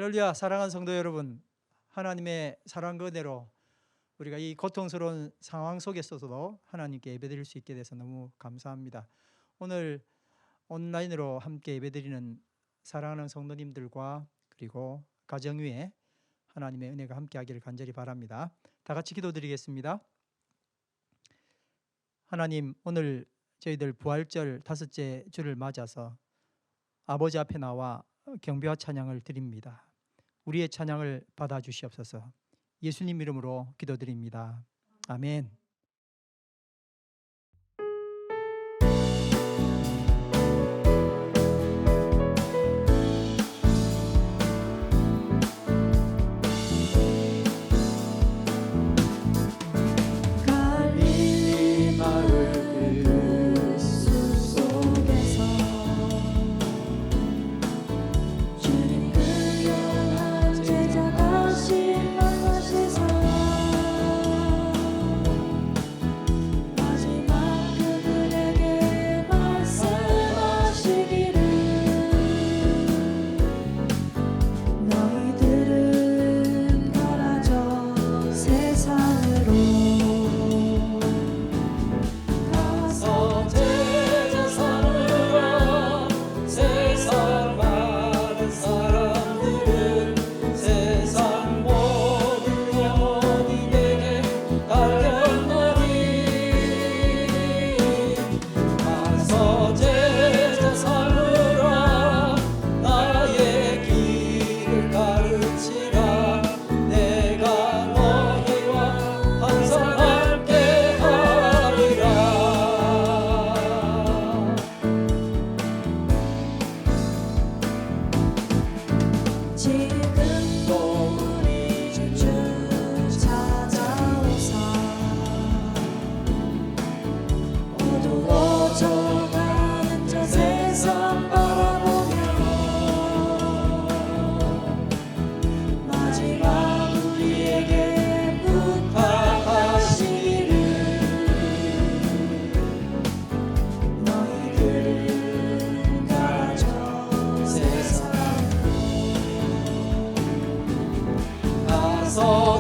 할렐루야. 사랑하는 성도 여러분, 하나님의 사랑과 은혜로 우리가 이 고통스러운 상황 속에서도 하나님께 예배드릴 수 있게 돼서 너무 감사합니다. 오늘 온라인으로 함께 예배드리는 사랑하는 성도님들과 그리고 가정 위에 하나님의 은혜가 함께하기를 간절히 바랍니다. 다 같이 기도드리겠습니다. 하나님, 오늘 저희들 부활절 다섯째 주를 맞아서 아버지 앞에 나와 경배와 찬양을 드립니다. 우리의 찬양을 받아주시옵소서. 예수님 이름으로 기도드립니다. 아멘.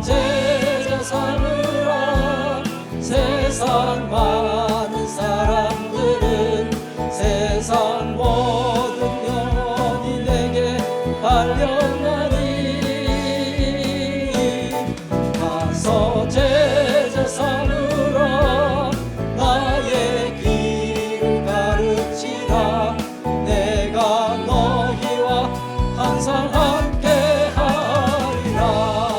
제자 삼으라. 세상 많은 사람들은 세상 모든 영혼이 내게 달려나니 가서 제자 삼으라. 나의 길을 가르치라. 내가 너희와 항상 함께 하리라.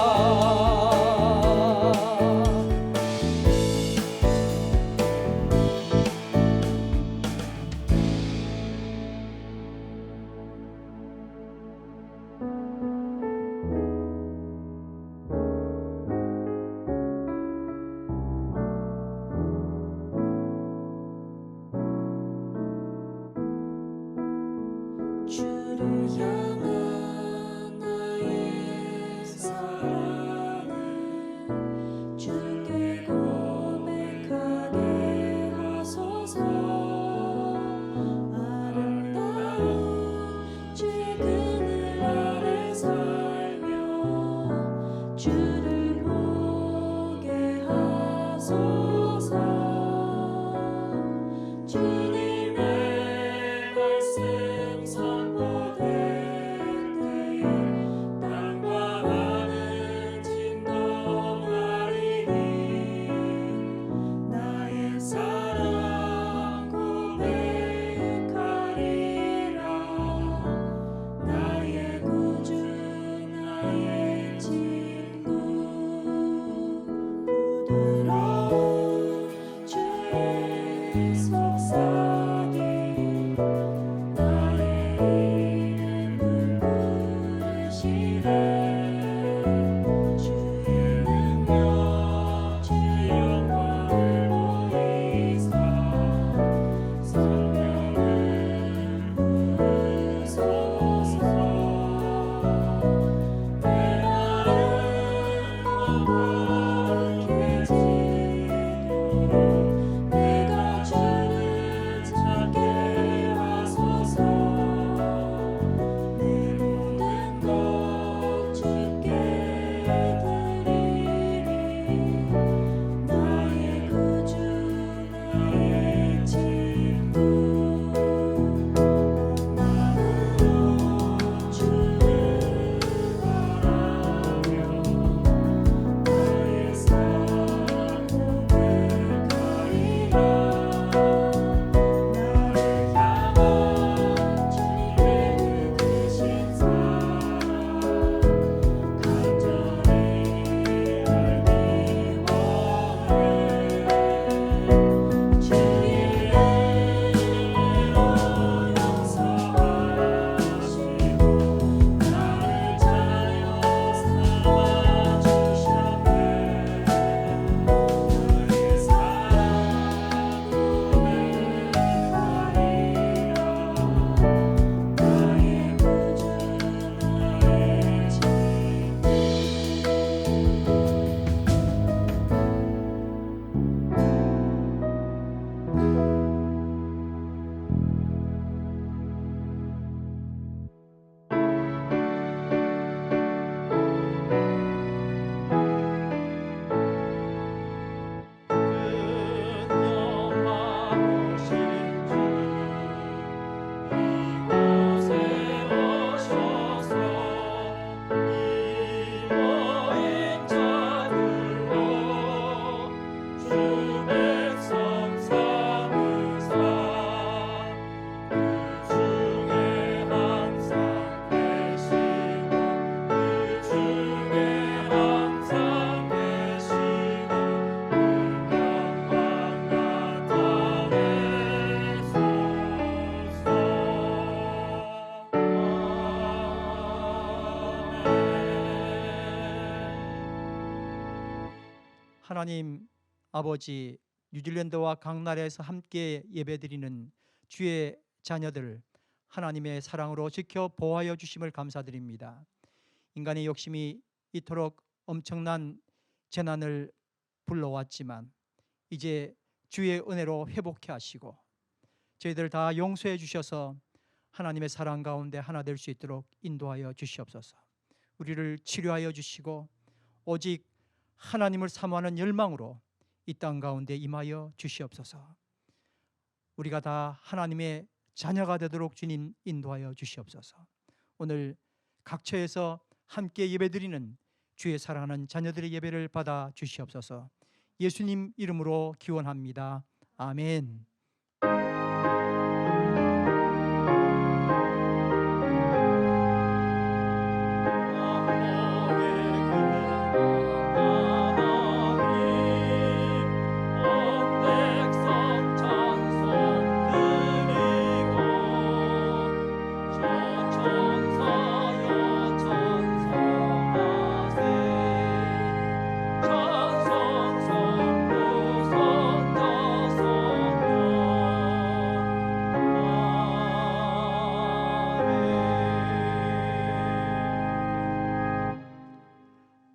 하나님 아버지, 뉴질랜드와 각 나라에서 함께 예배드리는 주의 자녀들 하나님의 사랑으로 지켜 보호하여 주심을 감사드립니다. 인간의 욕심이 이토록 엄청난 재난을 불러왔지만 이제 주의 은혜로 회복해 하시고 저희들 다 용서해 주셔서 하나님의 사랑 가운데 하나 될 수 있도록 인도하여 주시옵소서. 우리를 치료하여 주시고 오직 하나님을 사모하는 열망으로 이 땅 가운데 임하여 주시옵소서. 우리가 다 하나님의 자녀가 되도록 주님 인도하여 주시옵소서. 오늘 각처에서 함께 예배드리는 주의 사랑하는 자녀들의 예배를 받아 주시옵소서. 예수님 이름으로 기원합니다. 아멘.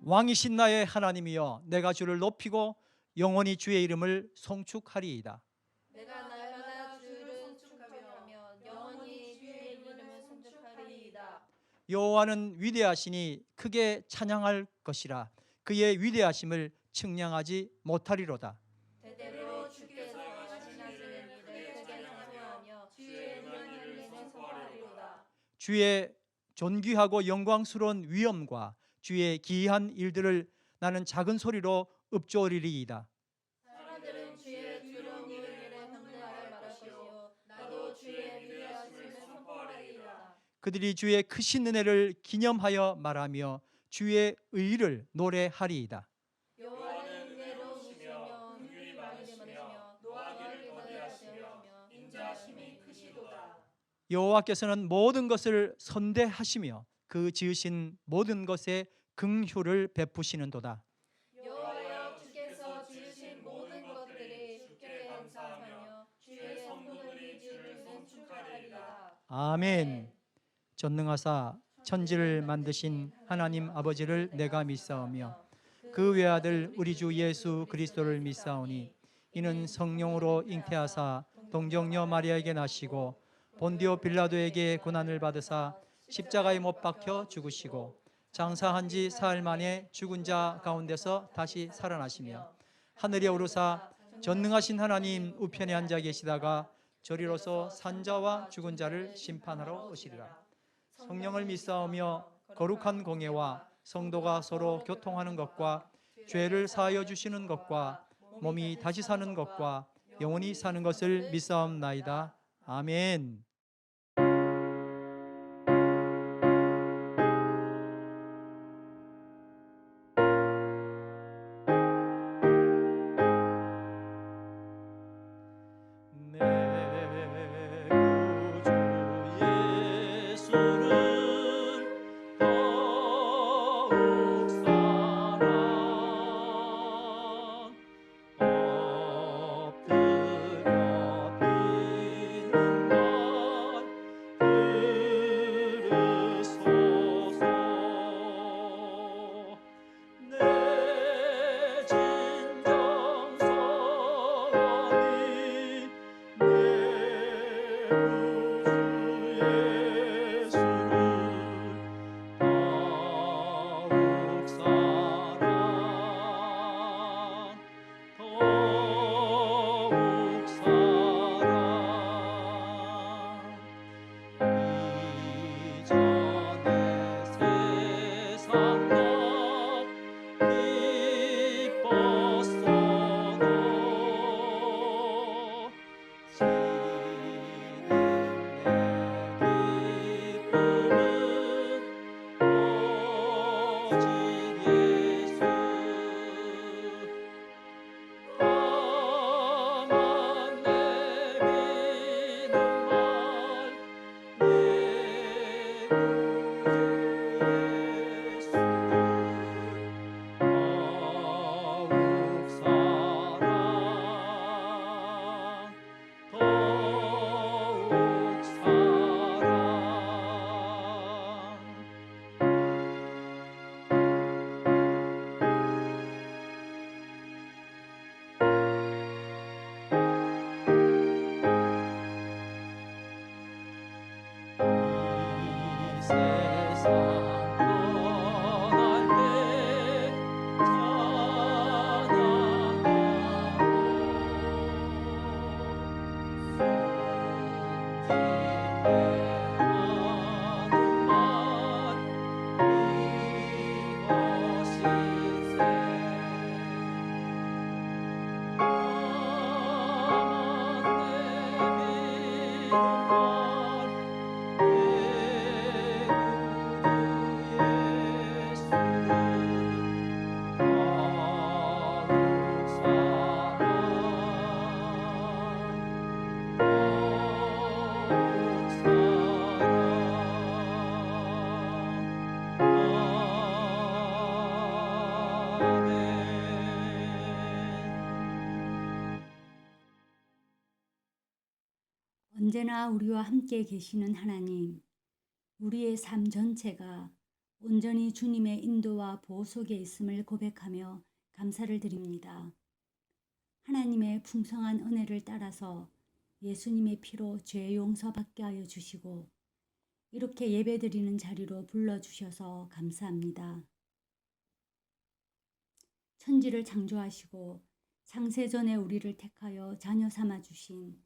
왕이신 나의 하나님이여, 내가 주를 높이고 영원히 주의 이름을 송축하리이다. 내가 날마다 주를 송축하며 영원히 주의 이름을 송축하리이다. 여호와는 위대하시니 크게 찬양할 것이라. 그의 위대하심을 측량하지 못하리로다. 대대로 주께서 하시는 일을 크게 찬송하며 주의 명령을 선포하리로다. 주의 존귀하고 영광스러운 위엄과 주의 기이한 일들을 나는 작은 소리로 읊조리리이다. 사람들은 주의 두려운 일에 감사하여 말할 것이요 나도 주의 위대하심을 선포하리이다. 그들이 주의 크신 은혜를 기념하여 말하며 주의 의를 노래하리이다. 여호와는 은혜로우시며 긍휼이 많으시며 노하기를 거절하시며 인자하심이 크시도다. 여호와께서는 모든 것을 선대하시며 그 지으신 모든 것에 긍휼을 베푸시는도다. 여호와여, 주께서 지으신 모든 것들이 주께 감사하며 주의 성도들이 주를 송축하리이다. 아멘. 전능하사 천지를 만드신 하나님 아버지를 내가 믿사오며 그 외아들 우리 주 예수 그리스도를 믿사오니 이는 성령으로 잉태하사 동정녀 마리아에게 나시고 본디오 빌라도에게 고난을 받으사 십자가에 못 박혀 죽으시고 장사한 지 사흘 만에 죽은 자 가운데서 다시 살아나시며 하늘에 오르사 전능하신 하나님 우편에 앉아 계시다가 저리로서 산자와 죽은 자를 심판하러 오시리라. 성령을 믿사오며 거룩한 공예와 성도가 서로 교통하는 것과 죄를 사하여 주시는 것과 몸이 다시 사는 것과 영원히 사는 것을 믿사옵나이다. 아멘. 언제나 우리와 함께 계시는 하나님, 우리의 삶 전체가 온전히 주님의 인도와 보호 속에 있음을 고백하며 감사를 드립니다. 하나님의 풍성한 은혜를 따라서 예수님의 피로 죄 용서받게 하여 주시고 이렇게 예배드리는 자리로 불러주셔서 감사합니다. 천지를 창조하시고 창세전에 우리를 택하여 자녀 삼아 주신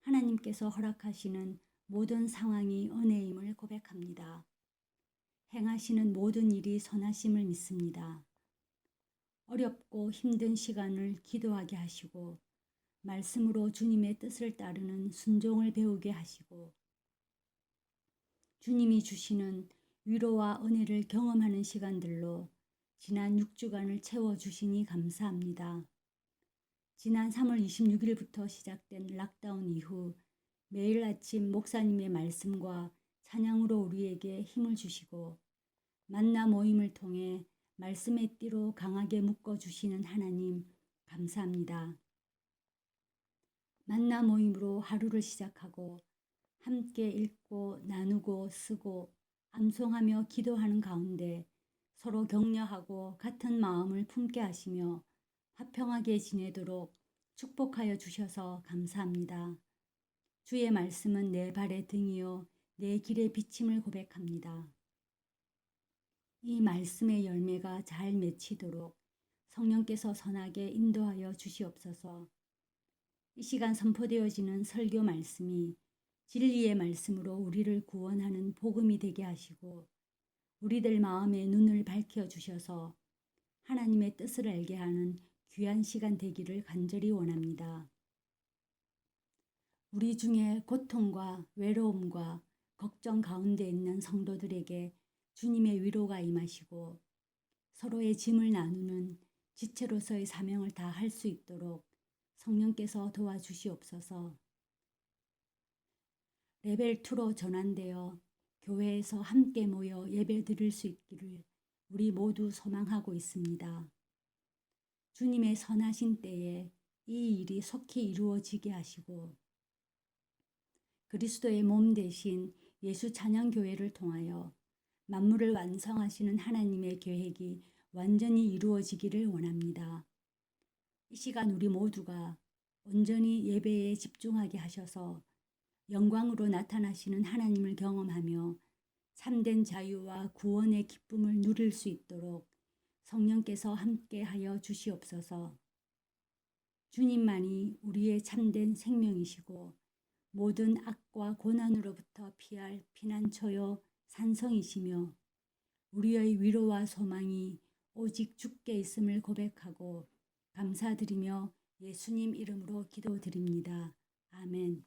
하나님께서 허락하시는 모든 상황이 은혜임을 고백합니다. 행하시는 모든 일이 선하심을 믿습니다. 어렵고 힘든 시간을 기도하게 하시고 말씀으로 주님의 뜻을 따르는 순종을 배우게 하시고 주님이 주시는 위로와 은혜를 경험하는 시간들로 지난 6주간을 채워주시니 감사합니다. 지난 3월 26일부터 시작된 락다운 이후 매일 아침 목사님의 말씀과 찬양으로 우리에게 힘을 주시고 만나 모임을 통해 말씀의 띠로 강하게 묶어주시는 하나님 감사합니다. 만나 모임으로 하루를 시작하고 함께 읽고 나누고 쓰고 암송하며 기도하는 가운데 서로 격려하고 같은 마음을 품게 하시며 화평하게 지내도록 축복하여 주셔서 감사합니다. 주의 말씀은 내 발의 등이요 내 길의 비침을 고백합니다. 이 말씀의 열매가 잘 맺히도록 성령께서 선하게 인도하여 주시옵소서. 이 시간 선포되어지는 설교 말씀이 진리의 말씀으로 우리를 구원하는 복음이 되게 하시고 우리들 마음의 눈을 밝혀 주셔서 하나님의 뜻을 알게 하는 귀한 시간 되기를 간절히 원합니다. 우리 중에 고통과 외로움과 걱정 가운데 있는 성도들에게 주님의 위로가 임하시고 서로의 짐을 나누는 지체로서의 사명을 다할 수 있도록 성령께서 도와주시옵소서. 레벨 2로 전환되어 교회에서 함께 모여 예배 드릴 수 있기를 우리 모두 소망하고 있습니다. 주님의 선하신 때에 이 일이 속히 이루어지게 하시고 그리스도의 몸 대신 예수 찬양교회를 통하여 만물을 완성하시는 하나님의 계획이 완전히 이루어지기를 원합니다. 이 시간 우리 모두가 온전히 예배에 집중하게 하셔서 영광으로 나타나시는 하나님을 경험하며 참된 자유와 구원의 기쁨을 누릴 수 있도록 성령께서 함께하여 주시옵소서. 주님만이 우리의 참된 생명이시고 모든 악과 고난으로부터 피할 피난처요 산성이시며 우리의 위로와 소망이 오직 주께 있음을 고백하고 감사드리며 예수님 이름으로 기도드립니다. 아멘.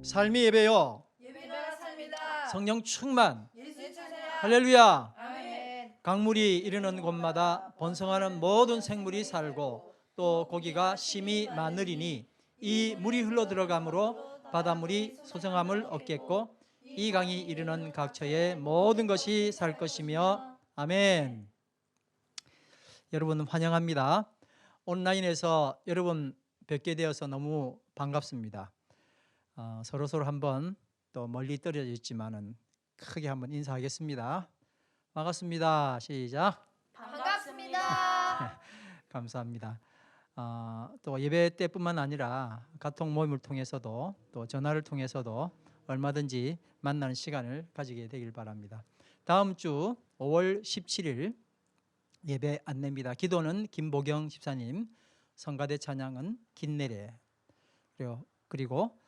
삶이 예배요 예배가 삶이다. 성령 충만 예수 찬양. 할렐루야. 아멘. 강물이 이르는 곳마다 번성하는 모든 생물이 살고 또 고기가 심히 많으리니 이 물이 흘러 들어가므로 바닷물이 소성함을 얻겠고 이 강이 이르는 각처의 모든 것이 살 것이며 아멘. 여러분 환영합니다. 온라인에서 여러분 뵙게 되어서 너무 반갑습니다. 서로 한번 또 멀리 떨어져 있지만은 크게 한번 인사하겠습니다. 반갑습니다. 시작. 반갑습니다. 감사합니다. 또 예배 때뿐만 아니라 가통 모임을 통해서도 또 전화를 통해서도 얼마든지 만나는 시간을 가지게 되길 바랍니다. 다음 주 5월 17일 예배 안내입니다. 기도는 김보경 집사님, 성가대 찬양은 긴내래, 그리고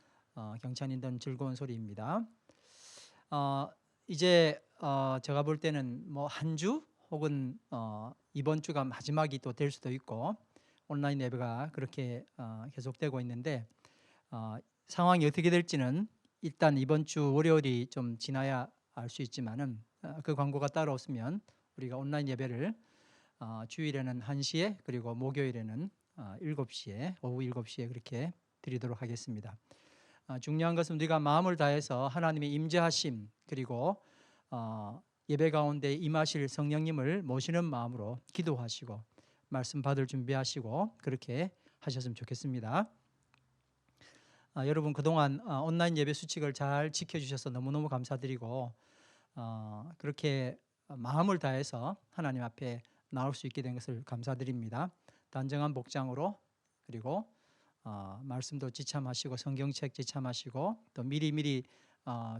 경찬인던 즐거운 소리입니다. 이제 제가 볼 때는 뭐 한 주 혹은 이번 주가 마지막이 또 될 수도 있고 온라인 예배가 그렇게 계속되고 있는데 상황이 어떻게 될지는 일단 이번 주 월요일이 좀 지나야 알 수 있지만은 그 광고가 따로 없으면 우리가 온라인 예배를 주일에는 1시에 그리고 목요일에는 7시에 오후 7시에 그렇게 드리도록 하겠습니다. 중요한 것은 우리가 마음을 다해서 하나님의 임재하심 그리고 예배 가운데 임하실 성령님을 모시는 마음으로 기도하시고 말씀 받을 준비하시고 그렇게 하셨으면 좋겠습니다. 여러분 그동안 온라인 예배 수칙을 잘 지켜주셔서 너무너무 감사드리고 그렇게 마음을 다해서 하나님 앞에 나올 수 있게 된 것을 감사드립니다. 단정한 복장으로 그리고 말씀도 지참하시고 성경책 지참하시고 또 미리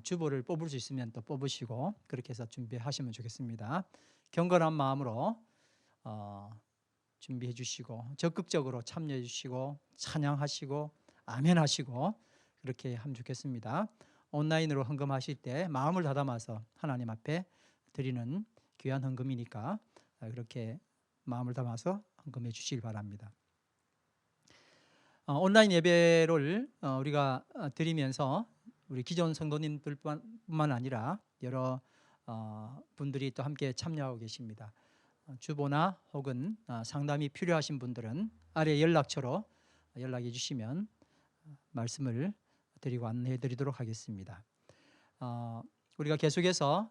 주보를 뽑을 수 있으면 또 뽑으시고 그렇게 해서 준비하시면 좋겠습니다. 경건한 마음으로 준비해 주시고 적극적으로 참여해 주시고 찬양하시고 아멘 하시고 그렇게 하면 좋겠습니다. 온라인으로 헌금하실 때 마음을 다담아서 하나님 앞에 드리는 귀한 헌금이니까 그렇게 마음을 담아서 헌금해 주시길 바랍니다. 온라인 예배를 우리가 드리면서 우리 기존 성도님들뿐만 아니라 여러 분들이 또 함께 참여하고 계십니다. 주보나 혹은 상담이 필요하신 분들은 아래 연락처로 연락해 주시면 말씀을 드리고 안내해 드리도록 하겠습니다. 우리가 계속해서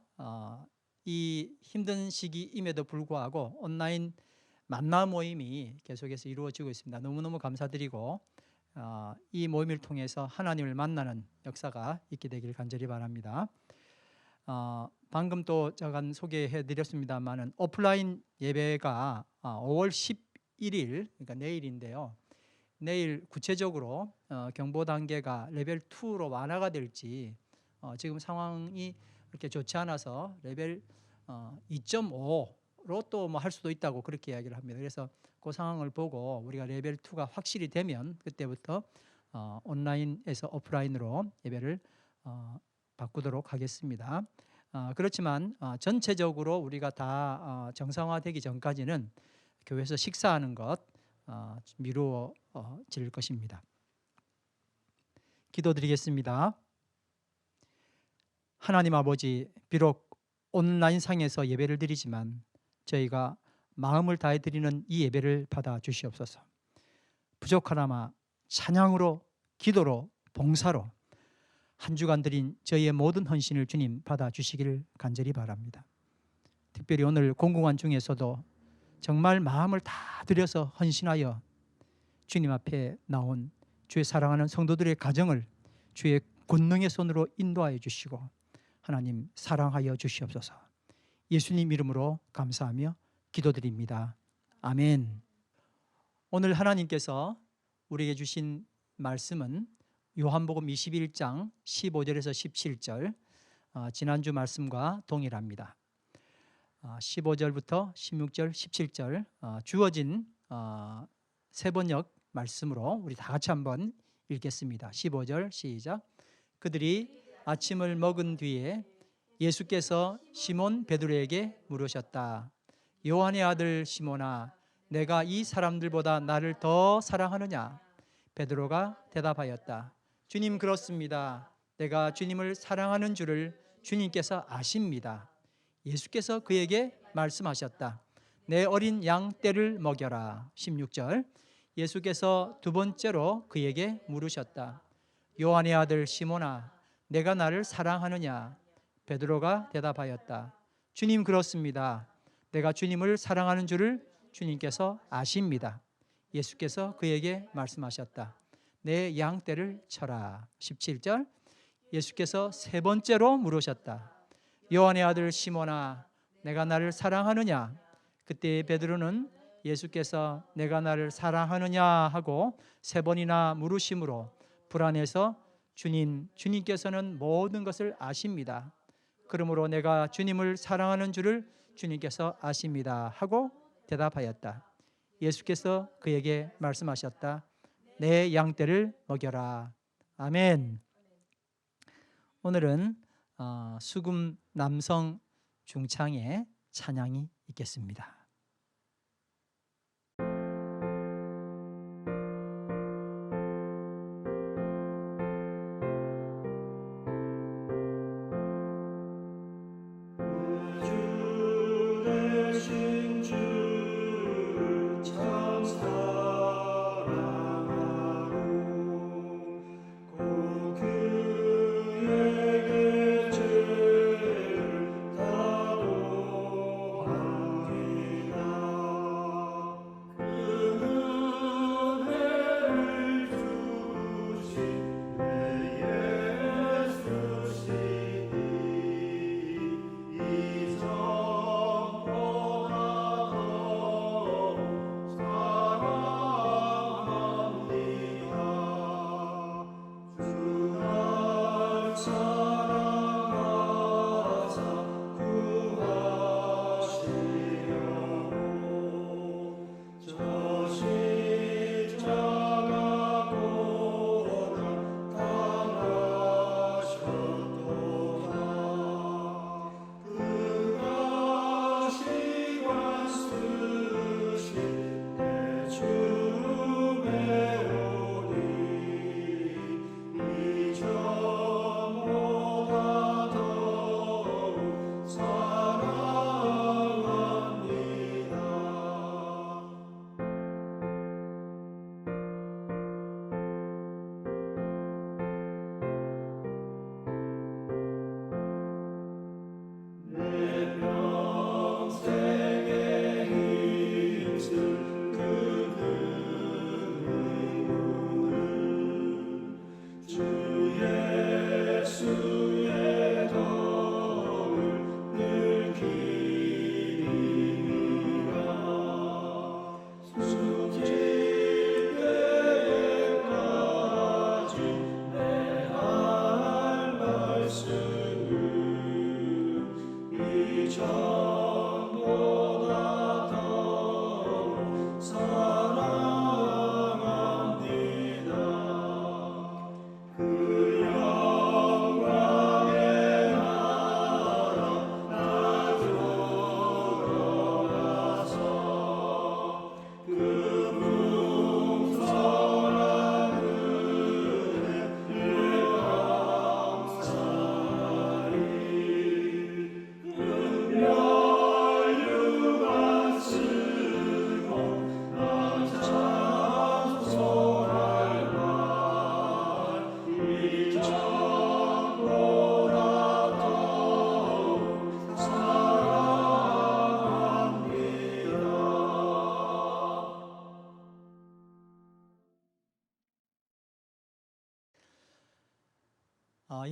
이 힘든 시기임에도 불구하고 온라인 만나 모임이 계속해서 이루어지고 있습니다. 너무너무 감사드리고 이 모임을 통해서 하나님을 만나는 역사가 있게 되길 간절히 바랍니다. 방금 또 잠깐 소개해 드렸습니다만은 오프라인 예배가 5월 11일 그러니까 내일인데요. 내일 구체적으로 경보 단계가 레벨 2로 완화가 될지 지금 상황이 그렇게 좋지 않아서 레벨 2.5로 또 뭐 할 수도 있다고 그렇게 이야기를 합니다. 그래서 그 상황을 보고 우리가 레벨 2가 확실히 되면 그때부터 온라인에서 오프라인으로 예배를 바꾸도록 하겠습니다. 그렇지만 전체적으로 우리가 다 정상화되기 전까지는 교회에서 식사하는 것 미루어질 것입니다. 기도드리겠습니다. 하나님 아버지, 비록 온라인상에서 예배를 드리지만 저희가 마음을 다해 드리는 이 예배를 받아 주시옵소서. 부족하나마 찬양으로, 기도로, 봉사로 한 주간 드린 저희의 모든 헌신을 주님 받아 주시기를 간절히 바랍니다. 특별히 오늘 공공한 중에서도 정말 마음을 다 들여서 헌신하여 주님 앞에 나온 주의 사랑하는 성도들의 가정을 주의 권능의 손으로 인도하여 주시고 하나님 사랑하여 주시옵소서. 예수님 이름으로 감사하며 기도드립니다. 아멘. 오늘 하나님께서 우리에게 주신 말씀은 요한복음 21장 15절에서 17절 지난주 말씀과 동일합니다. 15절부터 16절, 17절 주어진 세번역 말씀으로 우리 다 같이 한번 읽겠습니다. 15절 시작. 그들이 아침을 먹은 뒤에 예수께서 시몬 베드로에게 물으셨다. 요한의 아들 시몬아, 내가 이 사람들보다 나를 더 사랑하느냐? 베드로가 대답하였다. 주님, 그렇습니다. 내가 주님을 사랑하는 줄을 주님께서 아십니다. 예수께서 그에게 말씀하셨다. 내 어린 양 떼를 먹여라. 16절. 예수께서 두 번째로 그에게 물으셨다. 요한의 아들 시몬아, 내가 나를 사랑하느냐? 베드로가 대답하였다. 주님, 그렇습니다. 내가 주님을 사랑하는 줄을 주님께서 아십니다. 예수께서 그에게 말씀하셨다. 내 양 떼를 쳐라. 17절. 예수께서 세 번째로 물으셨다. 요한의 아들 시몬아, 내가 나를 사랑하느냐? 그때 베드로는 예수께서 내가 나를 사랑하느냐 하고 세 번이나 물으심으로 불안해서 주님께서는 모든 것을 아십니다. 그러므로 내가 주님을 사랑하는 줄을 주님께서 아십니다 하고 대답하였다. 예수께서 그에게 말씀하셨다. 내 양떼를 먹여라. 아멘. 오늘은 수금 남성 중창의 찬양이 있겠습니다.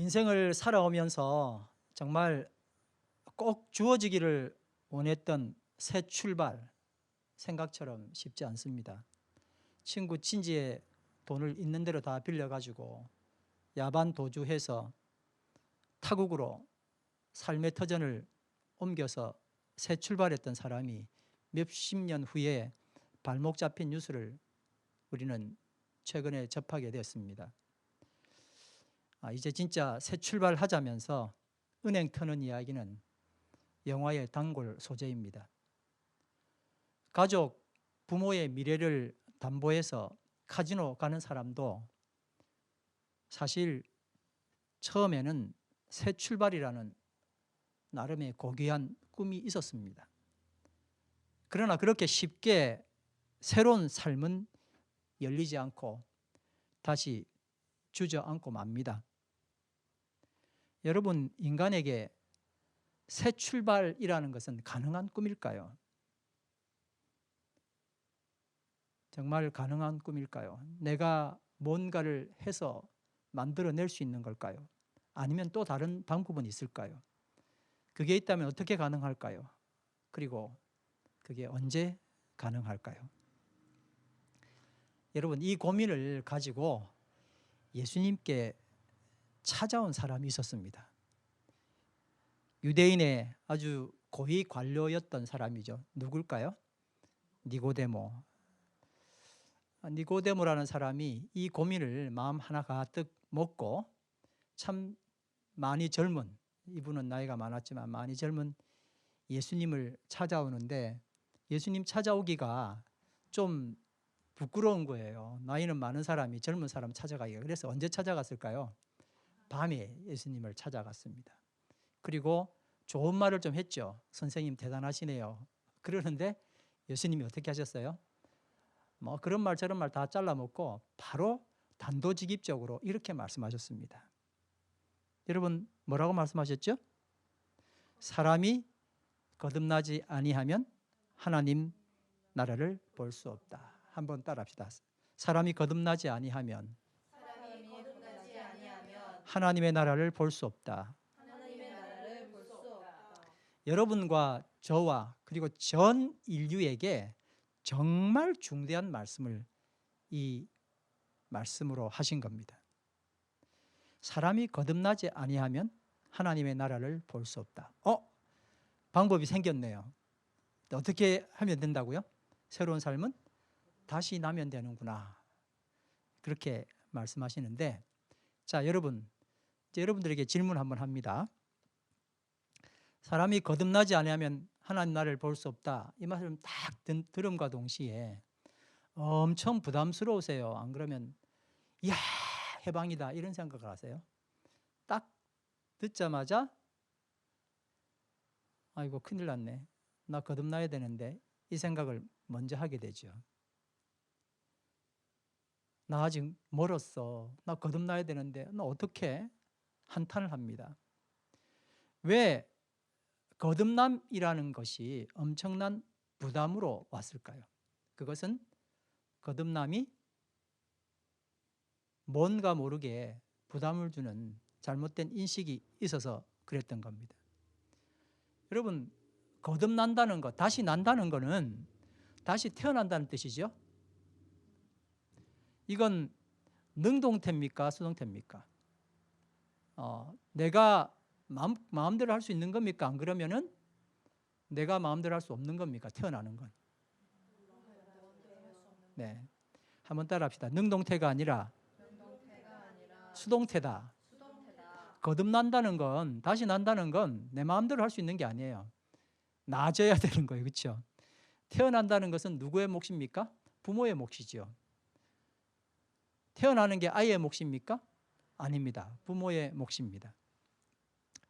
인생을 살아오면서 정말 꼭 주어지기를 원했던 새 출발, 생각처럼 쉽지 않습니다. 친구 친지의 돈을 있는 대로 다 빌려가지고 야반 도주해서 타국으로 삶의 터전을 옮겨서 새 출발했던 사람이 몇십 년 후에 발목 잡힌 뉴스를 우리는 최근에 접하게 되었습니다. 이제 진짜 새 출발하자면서 은행 터는 이야기는 영화의 단골 소재입니다. 가족, 부모의 미래를 담보해서 카지노 가는 사람도 사실 처음에는 새 출발이라는 나름의 고귀한 꿈이 있었습니다. 그러나 그렇게 쉽게 새로운 삶은 열리지 않고 다시 주저앉고 맙니다. 여러분, 인간에게 새 출발이라는 것은 가능한 꿈일까요? 정말 가능한 꿈일까요? 내가 뭔가를 해서 만들어낼 수 있는 걸까요? 아니면 또 다른 방법은 있을까요? 그게 있다면 어떻게 가능할까요? 그리고 그게 언제 가능할까요? 여러분, 이 고민을 가지고 예수님께 찾아온 사람이 있었습니다. 유대인의 아주 고위 관료였던 사람이죠. 누굴까요? 니고데모. 니고데모라는 사람이 이 고민을 마음 하나 가득 먹고 참 많이 젊은, 이분은 나이가 많았지만 많이 젊은 예수님을 찾아오는데, 예수님 찾아오기가 좀 부끄러운 거예요. 나이는 많은 사람이 젊은 사람 찾아가기가. 그래서 언제 찾아갔을까요? 밤에 예수님을 찾아갔습니다. 그리고 좋은 말을 좀 했죠. 선생님 대단하시네요. 그러는데 예수님이 어떻게 하셨어요? 뭐 그런 말 저런 말 다 잘라먹고 바로 단도직입적으로 이렇게 말씀하셨습니다. 여러분, 뭐라고 말씀하셨죠? 사람이 거듭나지 아니하면 하나님 나라를 볼 수 없다. 한번 따라합시다. 사람이 거듭나지 아니하면 하나님의 나라를 볼 수 없다. 여러분과 저와 그리고 전 인류에게 정말 중대한 말씀을 이 말씀으로 하신 겁니다. 사람이 거듭나지 아니하면 하나님의 나라를 볼 수 없다. 방법이 생겼네요. 어떻게 하면 된다고요? 새로운 삶은 다시 나면 되는구나. 그렇게 말씀하시는데, 자, 여러분, 이제 여러분들에게 질문 한번 합니다. 사람이 거듭나지 아니하면 하나님 나라를 볼 수 없다. 이 말을 딱 들음과 동시에 엄청 부담스러우세요. 안 그러면 이야, 해방이다 이런 생각을 하세요? 딱 듣자마자 아이고 큰일 났네. 나 거듭나야 되는데 이 생각을 먼저 하게 되죠. 나 아직 멀었어. 나 거듭나야 되는데 나 어떻게 한탄을 합니다. 왜 거듭남이라는 것이 엄청난 부담으로 왔을까요? 그것은 거듭남이 뭔가 모르게 부담을 주는 잘못된 인식이 있어서 그랬던 겁니다. 여러분, 거듭난다는 것, 다시 난다는 것은 다시 태어난다는 뜻이죠. 이건 능동태입니까? 수동태입니까? 내가 마음대로 할 수 있는 겁니까? 안 그러면은 내가 마음대로 할 수 없는 겁니까? 태어나는 건. 네, 한번 따라합시다. 능동태가 아니라 수동태다. 거듭난다는 건, 다시 난다는 건 내 마음대로 할 수 있는 게 아니에요. 나아져야 되는 거예요. 그렇죠? 태어난다는 것은 누구의 몫입니까? 부모의 몫이죠. 태어나는 게 아이의 몫입니까? 아닙니다. 부모의 몫입니다.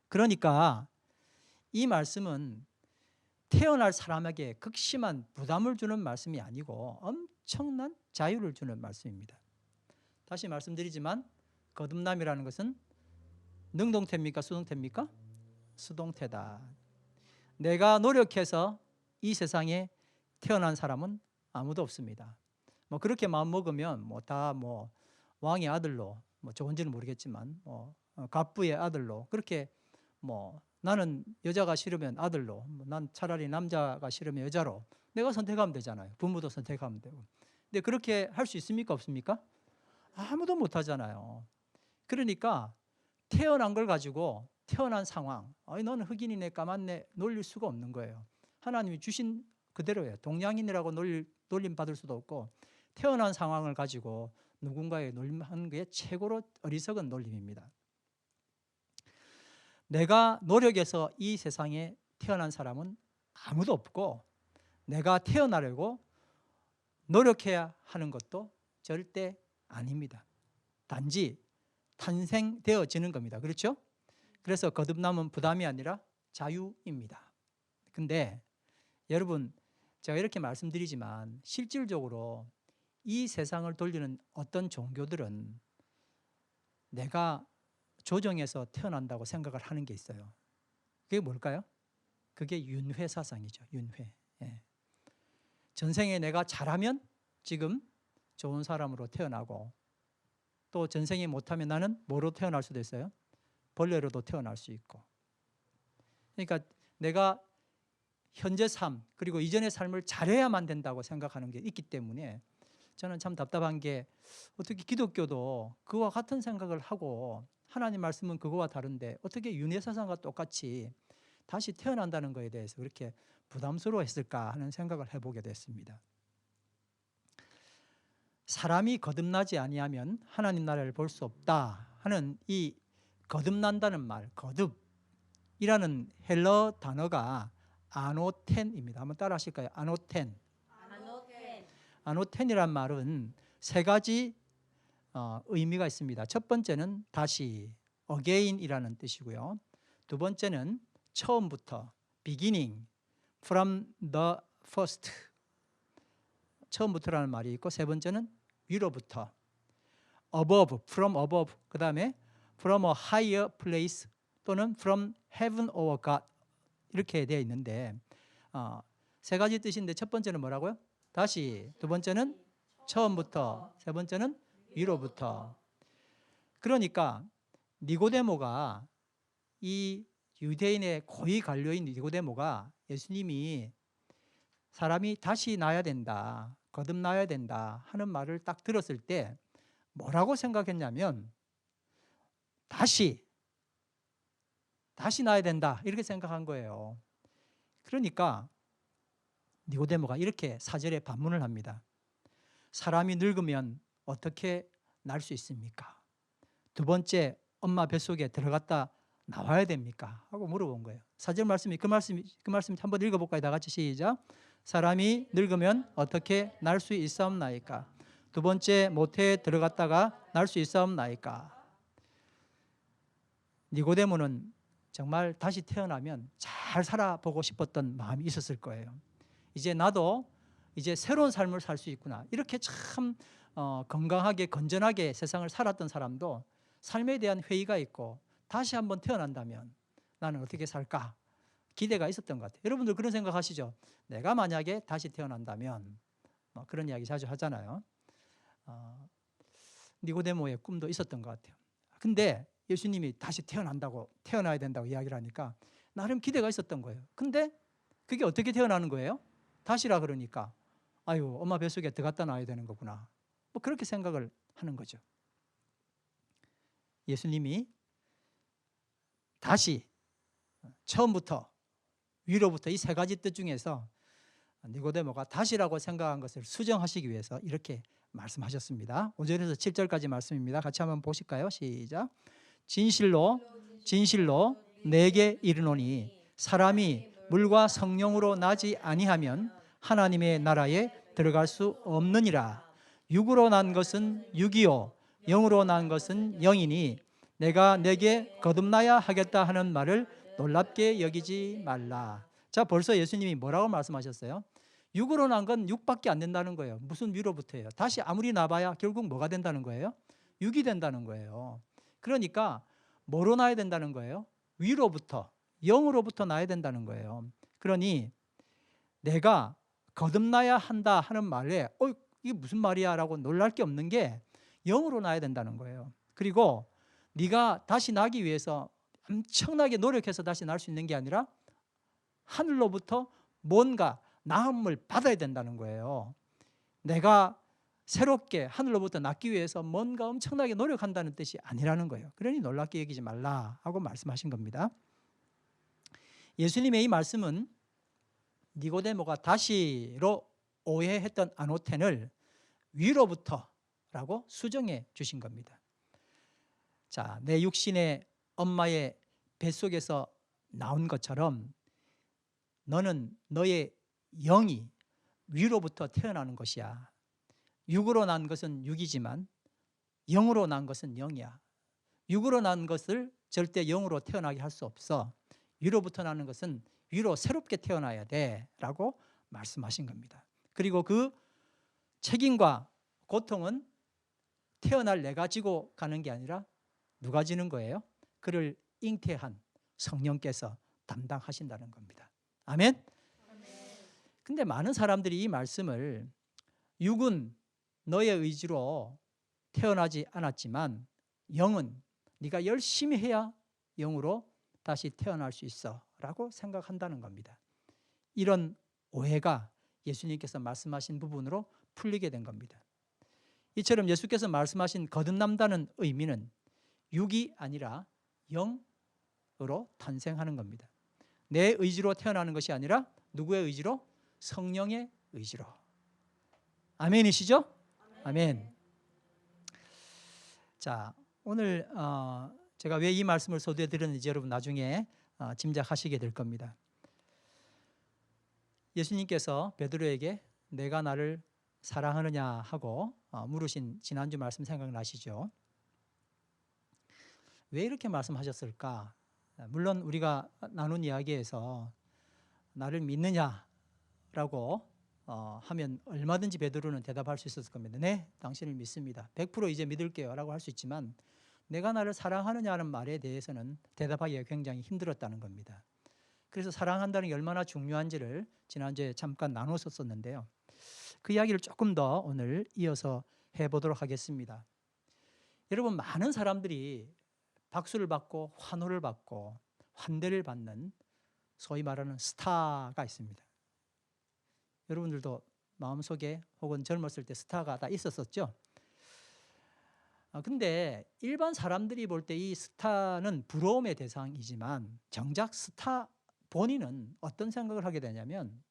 그러니까 이 말씀은 태어날 사람에게 극심한 부담을 주는 말씀이 아니고 엄청난 자유를 주는 말씀입니다. 다시 말씀드리지만 거듭남이라는 것은 능동태입니까? 수동태입니까? 수동태다. 내가 노력해서 이 세상에 태어난 사람은 아무도 없습니다. 뭐 그렇게 마음 먹으면 다 왕의 아들로, 좋은지는 모르겠지만 갑부의 아들로, 그렇게 나는 여자가 싫으면 아들로, 난 차라리 남자가 싫으면 여자로 내가 선택하면 되잖아요. 부모도 선택하면 되고. 근데 그렇게 할 수 있습니까? 없습니까? 아무도 못 하잖아요. 그러니까 태어난 걸 가지고 태어난 상황, 너는 흑인이네 까맣네 놀릴 수가 없는 거예요. 하나님이 주신 그대로예요. 동양인이라고 놀림 받을 수도 없고, 태어난 상황을 가지고 누군가에 놀림하는 게 최고로 어리석은 놀림입니다. 내가 노력해서 이 세상에 태어난 사람은 아무도 없고, 내가 태어나려고 노력해야 하는 것도 절대 아닙니다. 단지 탄생되어지는 겁니다. 그렇죠? 그래서 거듭남은 부담이 아니라 자유입니다. 근데 여러분, 제가 이렇게 말씀드리지만 실질적으로 이 세상을 돌리는 어떤 종교들은 내가 조정해서 태어난다고 생각을 하는 게 있어요. 그게 뭘까요? 그게 윤회 사상이죠. 윤회. 예. 전생에 내가 잘하면 지금 좋은 사람으로 태어나고, 또 전생에 못하면 나는 뭐로 태어날 수도 있어요? 벌레로도 태어날 수 있고. 그러니까 내가 현재 삶 그리고 이전의 삶을 잘해야만 된다고 생각하는 게 있기 때문에 저는 참 답답한 게, 어떻게 기독교도 그와 같은 생각을 하고 하나님 말씀은 그거와 다른데 어떻게 윤회사상과 똑같이 다시 태어난다는 것에 대해서 그렇게 부담스러워했을까 하는 생각을 해보게 됐습니다. 사람이 거듭나지 아니하면 하나님 나라를 볼 수 없다 하는 이 거듭난다는 말, 거듭이라는 헬러 단어가 아노텐입니다. 한번 따라 하실까요? 아노텐. 아노텐이란 말은 세 가지 의미가 있습니다. 첫 번째는 다시, again이라는 뜻이고요. 두 번째는 처음부터, beginning, from the first, 처음부터라는 말이 있고, 세 번째는 위로부터, above, from above, 그 다음에 from a higher place 또는 from heaven or God, 이렇게 되어 있는데 세 가지 뜻인데 첫 번째는 뭐라고요? 다시, 두 번째는 처음부터, 세 번째는 위로부터. 그러니까 니고데모가, 이 유대인의 고위 관료인 니고데모가 예수님이 사람이 다시 나야 된다, 거듭나야 된다 하는 말을 딱 들었을 때 뭐라고 생각했냐면 다시 나야 된다 이렇게 생각한 거예요. 그러니까 니고데모가 이렇게 4절에 반문을 합니다. 사람이 늙으면 어떻게 날 수 있습니까? 두 번째, 엄마 뱃속에 들어갔다 나와야 됩니까? 하고 물어본 거예요. 4절 말씀이 그 말씀 한번 읽어볼까요? 다 같이 시작. 사람이 늙으면 어떻게 날 수 있사옵나이까? 두 번째, 모태에 들어갔다가 날 수 있사옵나이까? 니고데모는 정말 다시 태어나면 잘 살아보고 싶었던 마음이 있었을 거예요. 이제 나도 이제 새로운 삶을 살 수 있구나. 이렇게 참 건강하게 건전하게 세상을 살았던 사람도 삶에 대한 회의가 있고 다시 한번 태어난다면 나는 어떻게 살까? 기대가 있었던 것 같아요. 여러분들 그런 생각하시죠? 내가 만약에 다시 태어난다면, 그런 이야기 자주 하잖아요. 니고데모의 꿈도 있었던 것 같아요. 근데 예수님이 다시 태어나야 된다고 이야기를 하니까 나름 기대가 있었던 거예요. 근데 그게 어떻게 태어나는 거예요? 다시라 그러니까 아유, 엄마 뱃속에 들어갔다 나와야 되는 거구나. 뭐 그렇게 생각을 하는 거죠. 예수님이 다시, 처음부터, 위로부터 이 세 가지 뜻 중에서 니고데모가 다시라고 생각한 것을 수정하시기 위해서 이렇게 말씀하셨습니다. 5절에서 7절까지 말씀입니다. 같이 한번 보실까요? 시작. 진실로 내게 이르노니 사람이 물과 성령으로 나지 아니하면 하나님의 나라에 들어갈 수 없느니라. 육으로 난 것은 육이요 영으로 난 것은 영이니 내가 내게 거듭나야 하겠다 하는 말을 놀랍게 여기지 말라. 자, 벌써 예수님이 뭐라고 말씀하셨어요? 육으로 난 건 육밖에 안 된다는 거예요. 무슨 위로부터예요? 다시 아무리 나봐야 결국 뭐가 된다는 거예요? 육이 된다는 거예요. 그러니까 뭐로 나야 된다는 거예요? 위로부터, 영으로부터 나야 된다는 거예요. 그러니 내가 거듭나야 한다 하는 말에 이게 무슨 말이야 라고 놀랄 게 없는 게 영으로 나야 된다는 거예요. 그리고 네가 다시 나기 위해서 엄청나게 노력해서 다시 날 수 있는 게 아니라 하늘로부터 뭔가 나음을 받아야 된다는 거예요. 내가 새롭게 하늘로부터 낫기 위해서 뭔가 엄청나게 노력한다는 뜻이 아니라는 거예요. 그러니 놀랍게 여기지 말라 하고 말씀하신 겁니다. 예수님의 이 말씀은 니고데모가 다시로 오해했던 아노텐을 위로부터라고 수정해 주신 겁니다. 자, 내 육신의 엄마의 뱃속에서 나온 것처럼 너는 너의 영이 위로부터 태어나는 것이야. 육으로 난 것은 육이지만 영으로 난 것은 영이야. 육으로 난 것을 절대 영으로 태어나게 할 수 없어. 위로부터 나는 것은 위로 새롭게 태어나야 돼라고 말씀하신 겁니다. 그리고 그 책임과 고통은 태어날 내가 지고 가는 게 아니라 누가 지는 거예요? 그를 잉태한 성령께서 담당하신다는 겁니다. 아멘? 근데 많은 사람들이 이 말씀을 육은 너의 의지로 태어나지 않았지만 영은 네가 열심히 해야 영으로 다시 태어날 수 있어 라고 생각한다는 겁니다. 이런 오해가 예수님께서 말씀하신 부분으로 풀리게 된 겁니다. 이처럼 예수께서 말씀하신 거듭난다는 의미는 육이 아니라 영으로 탄생하는 겁니다. 내 의지로 태어나는 것이 아니라 누구의 의지로? 성령의 의지로. 아멘이시죠? 아멘. 자, 오늘 제가 왜 이 말씀을 소두에 드렸는지 여러분 나중에 짐작하시게 될 겁니다. 예수님께서 베드로에게 내가 나를 사랑하느냐 하고 물으신 지난주 말씀 생각나시죠? 왜 이렇게 말씀하셨을까? 물론 우리가 나눈 이야기에서 나를 믿느냐라고 하면 얼마든지 베드로는 대답할 수 있었을 겁니다. 네, 당신을 믿습니다. 100% 이제 믿을게요 라고 할 수 있지만 내가 나를 사랑하느냐는 말에 대해서는 대답하기가 굉장히 힘들었다는 겁니다. 그래서 사랑한다는 게 얼마나 중요한지를 지난주에 잠깐 나눴었는데요. 그 이야기를 조금 더 오늘 이어서 해보도록 하겠습니다. 여러분, 많은 사람들이 박수를 받고 환호를 받고 환대를 받는 소위 말하는 스타가 있습니다. 여러분들도 마음속에 혹은 젊었을 때 스타가 다 있었었죠. 근데 일반 사람들이 볼 때 이 스타는 부러움의 대상이지만 정작 스타 본인은 어떤 생각을 하게 되냐면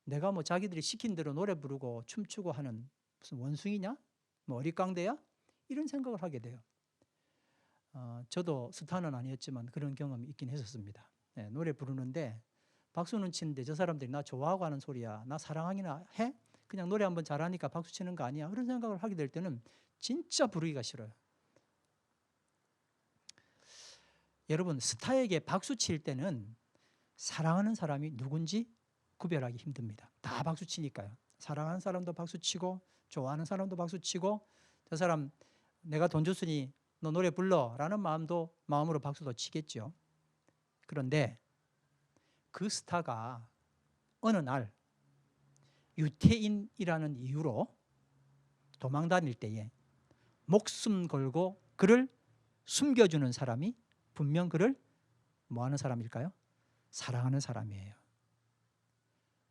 내가 뭐 자기들이 시킨 대로 노래 부르고 춤추고 하는 무슨 원숭이냐? 뭐 어릿광대야? 이런 생각을 하게 돼요. 저도 스타는 아니었지만 그런 경험이 있긴 했었습니다. 네, 노래 부르는데 박수는 치는데 저 사람들이 나 좋아하고 하는 소리야. 나 사랑하기나 해? 그냥 노래 한번 잘하니까 박수 치는 거 아니야? 그런 생각을 하게 될 때는 진짜 부르기가 싫어요. 여러분, 스타에게 박수 칠 때는 사랑하는 사람이 누군지 구별하기 힘듭니다. 다 박수 치니까요. 사랑하는 사람도 박수 치고 좋아하는 사람도 박수 치고 저 사람 내가 돈 줬으니 너 노래 불러 라는 마음으로 박수도 치겠죠. 그런데 그 스타가 어느 날 유태인이라는 이유로 도망 다닐 때에 목숨 걸고 그를 숨겨주는 사람이 분명 그를 뭐하는 사람일까요? 사랑하는 사람이에요.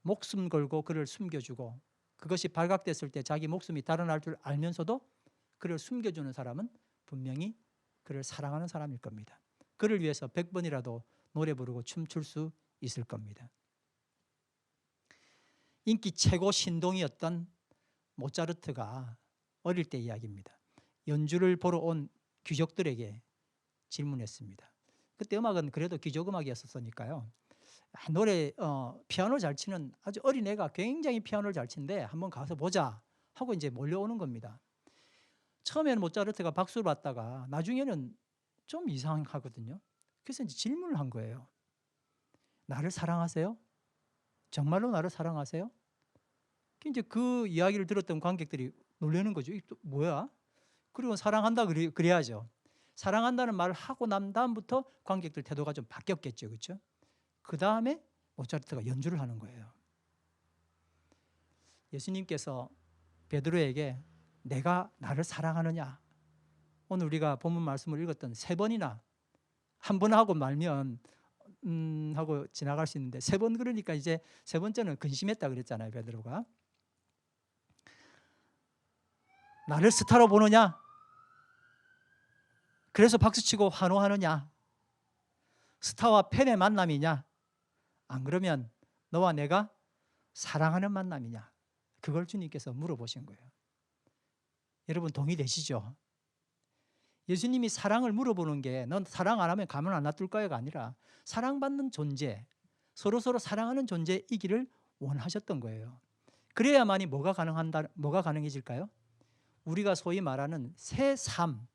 목숨 걸고 그를 숨겨주고 그것이 발각됐을 때 자기 목숨이 달아날 줄 알면서도 그를 숨겨주는 사람은 분명히 그를 사랑하는 사람일 겁니다. 그를 위해서 100번이라도 노래 부르고 춤출 수 있을 겁니다. 인기 최고 신동이었던 모차르트가 어릴 때 이야기입니다. 연주를 보러 온 귀족들에게 질문했습니다. 그때 음악은 그래도 귀족 음악이었으니까요. 노래 피아노 잘 치는 아주 어린 애가 굉장히 피아노를 잘 치는데 한번 가서 보자 하고 이제 몰려오는 겁니다. 처음에는 모차르트가 박수를 받다가 나중에는 좀 이상하거든요. 그래서 이제 질문을 한 거예요. 나를 사랑하세요? 정말로 나를 사랑하세요? 이제 그 이야기를 들었던 관객들이 놀라는 거죠. 이게 또 뭐야? 그리고 사랑한다 그래야죠. 사랑한다는 말을 하고 난 다음부터 관객들 태도가 좀 바뀌었겠죠. 그렇죠? 그 다음에 모차르트가 연주를 하는 거예요. 예수님께서 베드로에게 내가 나를 사랑하느냐? 오늘 우리가 본문 말씀을 읽었던 3번이나 한 번 하고 말면 하고 지나갈 수 있는데 3번 그러니까 이제 3번째는 근심했다 그랬잖아요. 베드로가. 나를 스타로 보느냐? 그래서 박수치고 환호하느냐? 스타와 팬의 만남이냐? 안 그러면 너와 내가 사랑하는 만남이냐? 그걸 주님께서 물어보신 거예요. 여러분 동의되시죠? 예수님이 사랑을 물어보는 게 넌 사랑 안 하면 가만 안 놔둘 거야가 아니라 사랑받는 존재, 서로서로 사랑하는 존재이기를 원하셨던 거예요. 그래야만이 뭐가 가능해질까요? 우리가 소위 말하는 새 삶,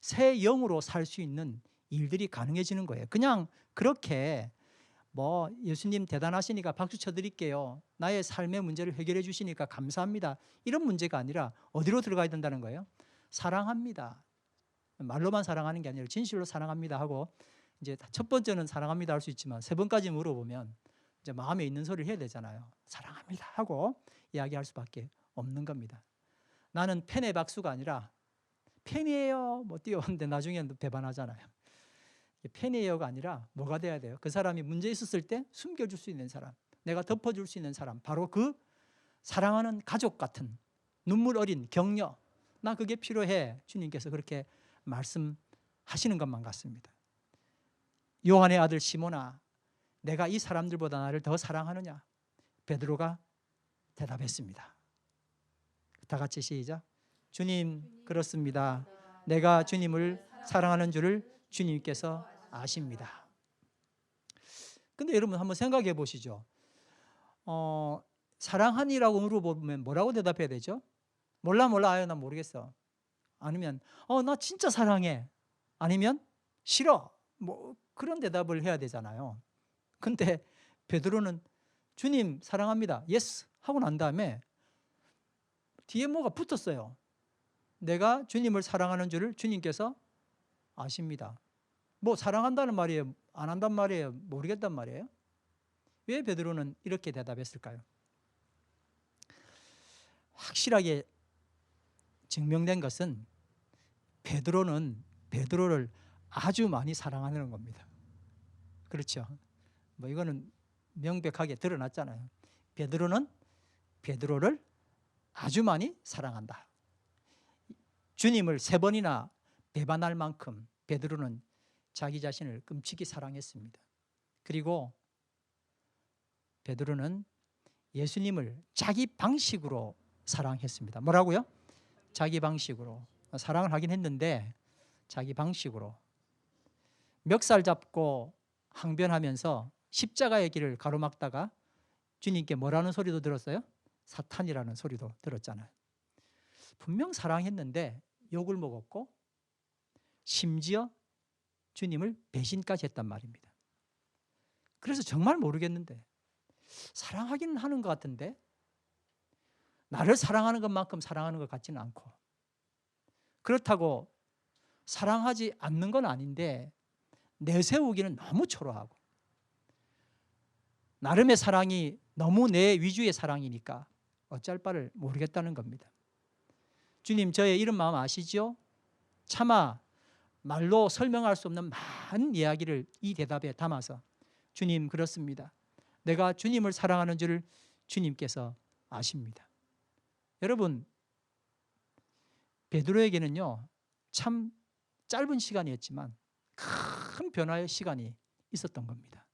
새 영으로 살 수 있는 일들이 가능해지는 거예요. 그냥 그렇게 뭐 예수님 대단하시니까 박수 쳐드릴게요, 나의 삶의 문제를 해결해 주시니까 감사합니다, 이런 문제가 아니라 어디로 들어가야 된다는 거예요? 사랑합니다. 말로만 사랑하는 게 아니라 진실로 사랑합니다 하고, 이제 첫 번째는 사랑합니다 할 수 있지만 세 번까지 물어보면 이제 마음에 있는 소리를 해야 되잖아요. 사랑합니다 하고 이야기할 수밖에 없는 겁니다. 나는 팬의 박수가 아니라 팬이에요 뭐 뛰어왔는데 나중에는 배반하잖아요. 팬이에요가 아니라 뭐가 돼야 돼요? 그 사람이 문제 있었을 때 숨겨줄 수 있는 사람, 내가 덮어줄 수 있는 사람, 바로 그 사랑하는 가족 같은 눈물 어린 격려, 나 그게 필요해. 주님께서 그렇게 말씀하시는 것만 같습니다. 요한의 아들 시몬아, 내가 이 사람들보다 나를 더 사랑하느냐? 베드로가 대답했습니다. 다 같이 시작. 주님, 그렇습니다. 내가 주님을 사랑하는 줄을 주님께서 아십니다. 근데 여러분 한번 생각해 보시죠. 사랑하니라고 물어보면 뭐라고 대답해야 되죠? 몰라 아유 난 모르겠어. 아니면 나 진짜 사랑해. 아니면 싫어. 뭐 그런 대답을 해야 되잖아요. 근데 베드로는 주님 사랑합니다, 예스 하고 난 다음에 뒤에 뭐가 붙었어요. 내가 주님을 사랑하는 줄을 주님께서 아십니다. 뭐 사랑한다는 말이에요, 안 한단 말이에요, 모르겠단 말이에요? 왜 베드로는 이렇게 대답했을까요? 확실하게 증명된 것은 베드로는 베드로를 아주 많이 사랑하는 겁니다. 그렇죠? 뭐 이거는 명백하게 드러났잖아요. 베드로는 베드로를 아주 많이 사랑한다. 주님을 3번이나 배반할 만큼 베드로는 자기 자신을 끔찍이 사랑했습니다. 그리고 베드로는 예수님을 자기 방식으로 사랑했습니다. 뭐라고요? 자기 방식으로. 사랑을 하긴 했는데 자기 방식으로. 멱살 잡고 항변하면서 십자가의 길을 가로막다가 주님께 뭐라는 소리도 들었어요? 사탄이라는 소리도 들었잖아요. 분명 사랑했는데 욕을 먹었고 심지어 주님을 배신까지 했단 말입니다. 그래서 정말 모르겠는데 사랑하기는 하는 것 같은데 나를 사랑하는 것만큼 사랑하는 것 같지는 않고, 그렇다고 사랑하지 않는 건 아닌데 내세우기는 너무 초라하고, 나름의 사랑이 너무 내 위주의 사랑이니까 어쩔 바를 모르겠다는 겁니다. 주님, 저의 이런 마음 아시죠? 차마 말로 설명할 수 없는 많은 이야기를 이 대답에 담아서 주님, 그렇습니다. 내가 주님을 사랑하는 줄을 주님께서 아십니다. 여러분, 베드로에게는요 참 짧은 시간이었지만 큰 변화의 시간이 있었던 겁니다.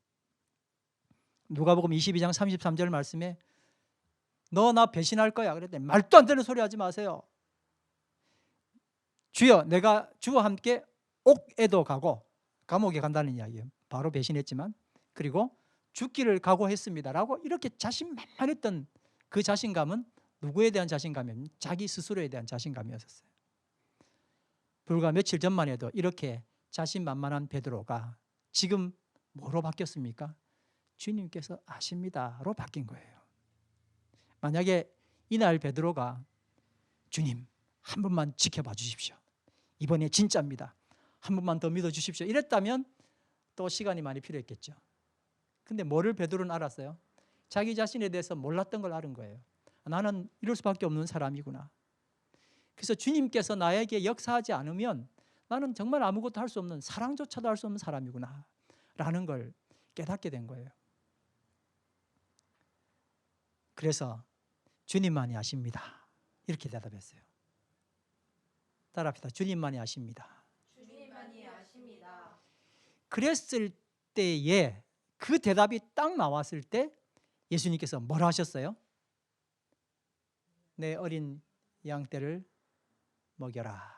누가복음 22장 33절 말씀에 너 나 배신할 거야 그랬더니 말도 안 되는 소리 하지 마세요. 주여, 내가 주와 함께 옥에도 가고, 감옥에 간다는 이야기예요. 바로 배신했지만, 그리고 죽기를 각오했습니다라고 이렇게 자신만만했던 그 자신감은 누구에 대한 자신감이었냐면 자기 스스로에 대한 자신감이었어요. 불과 며칠 전만 해도 이렇게 자신만만한 베드로가 지금 뭐로 바뀌었습니까? 주님께서 아십니다로 바뀐 거예요. 만약에 이날 베드로가 주님 한 번만 지켜봐 주십시오, 이번에 진짜입니다, 한 번만 더 믿어주십시오 이랬다면 또 시간이 많이 필요했겠죠. 근데 뭐를 베드로는 알았어요? 자기 자신에 대해서 몰랐던 걸 아는 거예요. 나는 이럴 수밖에 없는 사람이구나. 그래서 주님께서 나에게 역사하지 않으면 나는 정말 아무것도 할 수 없는, 사랑조차도 할 수 없는 사람이구나 라는 걸 깨닫게 된 거예요. 그래서 주님만이 아십니다 이렇게 대답했어요. 따라합시다. 주님만이 아십니다. 주님만이 아십니다. 그랬을 때에 그 대답이 딱 나왔을 때 예수님께서 뭐라 하셨어요? 내 어린 양떼를 먹여라.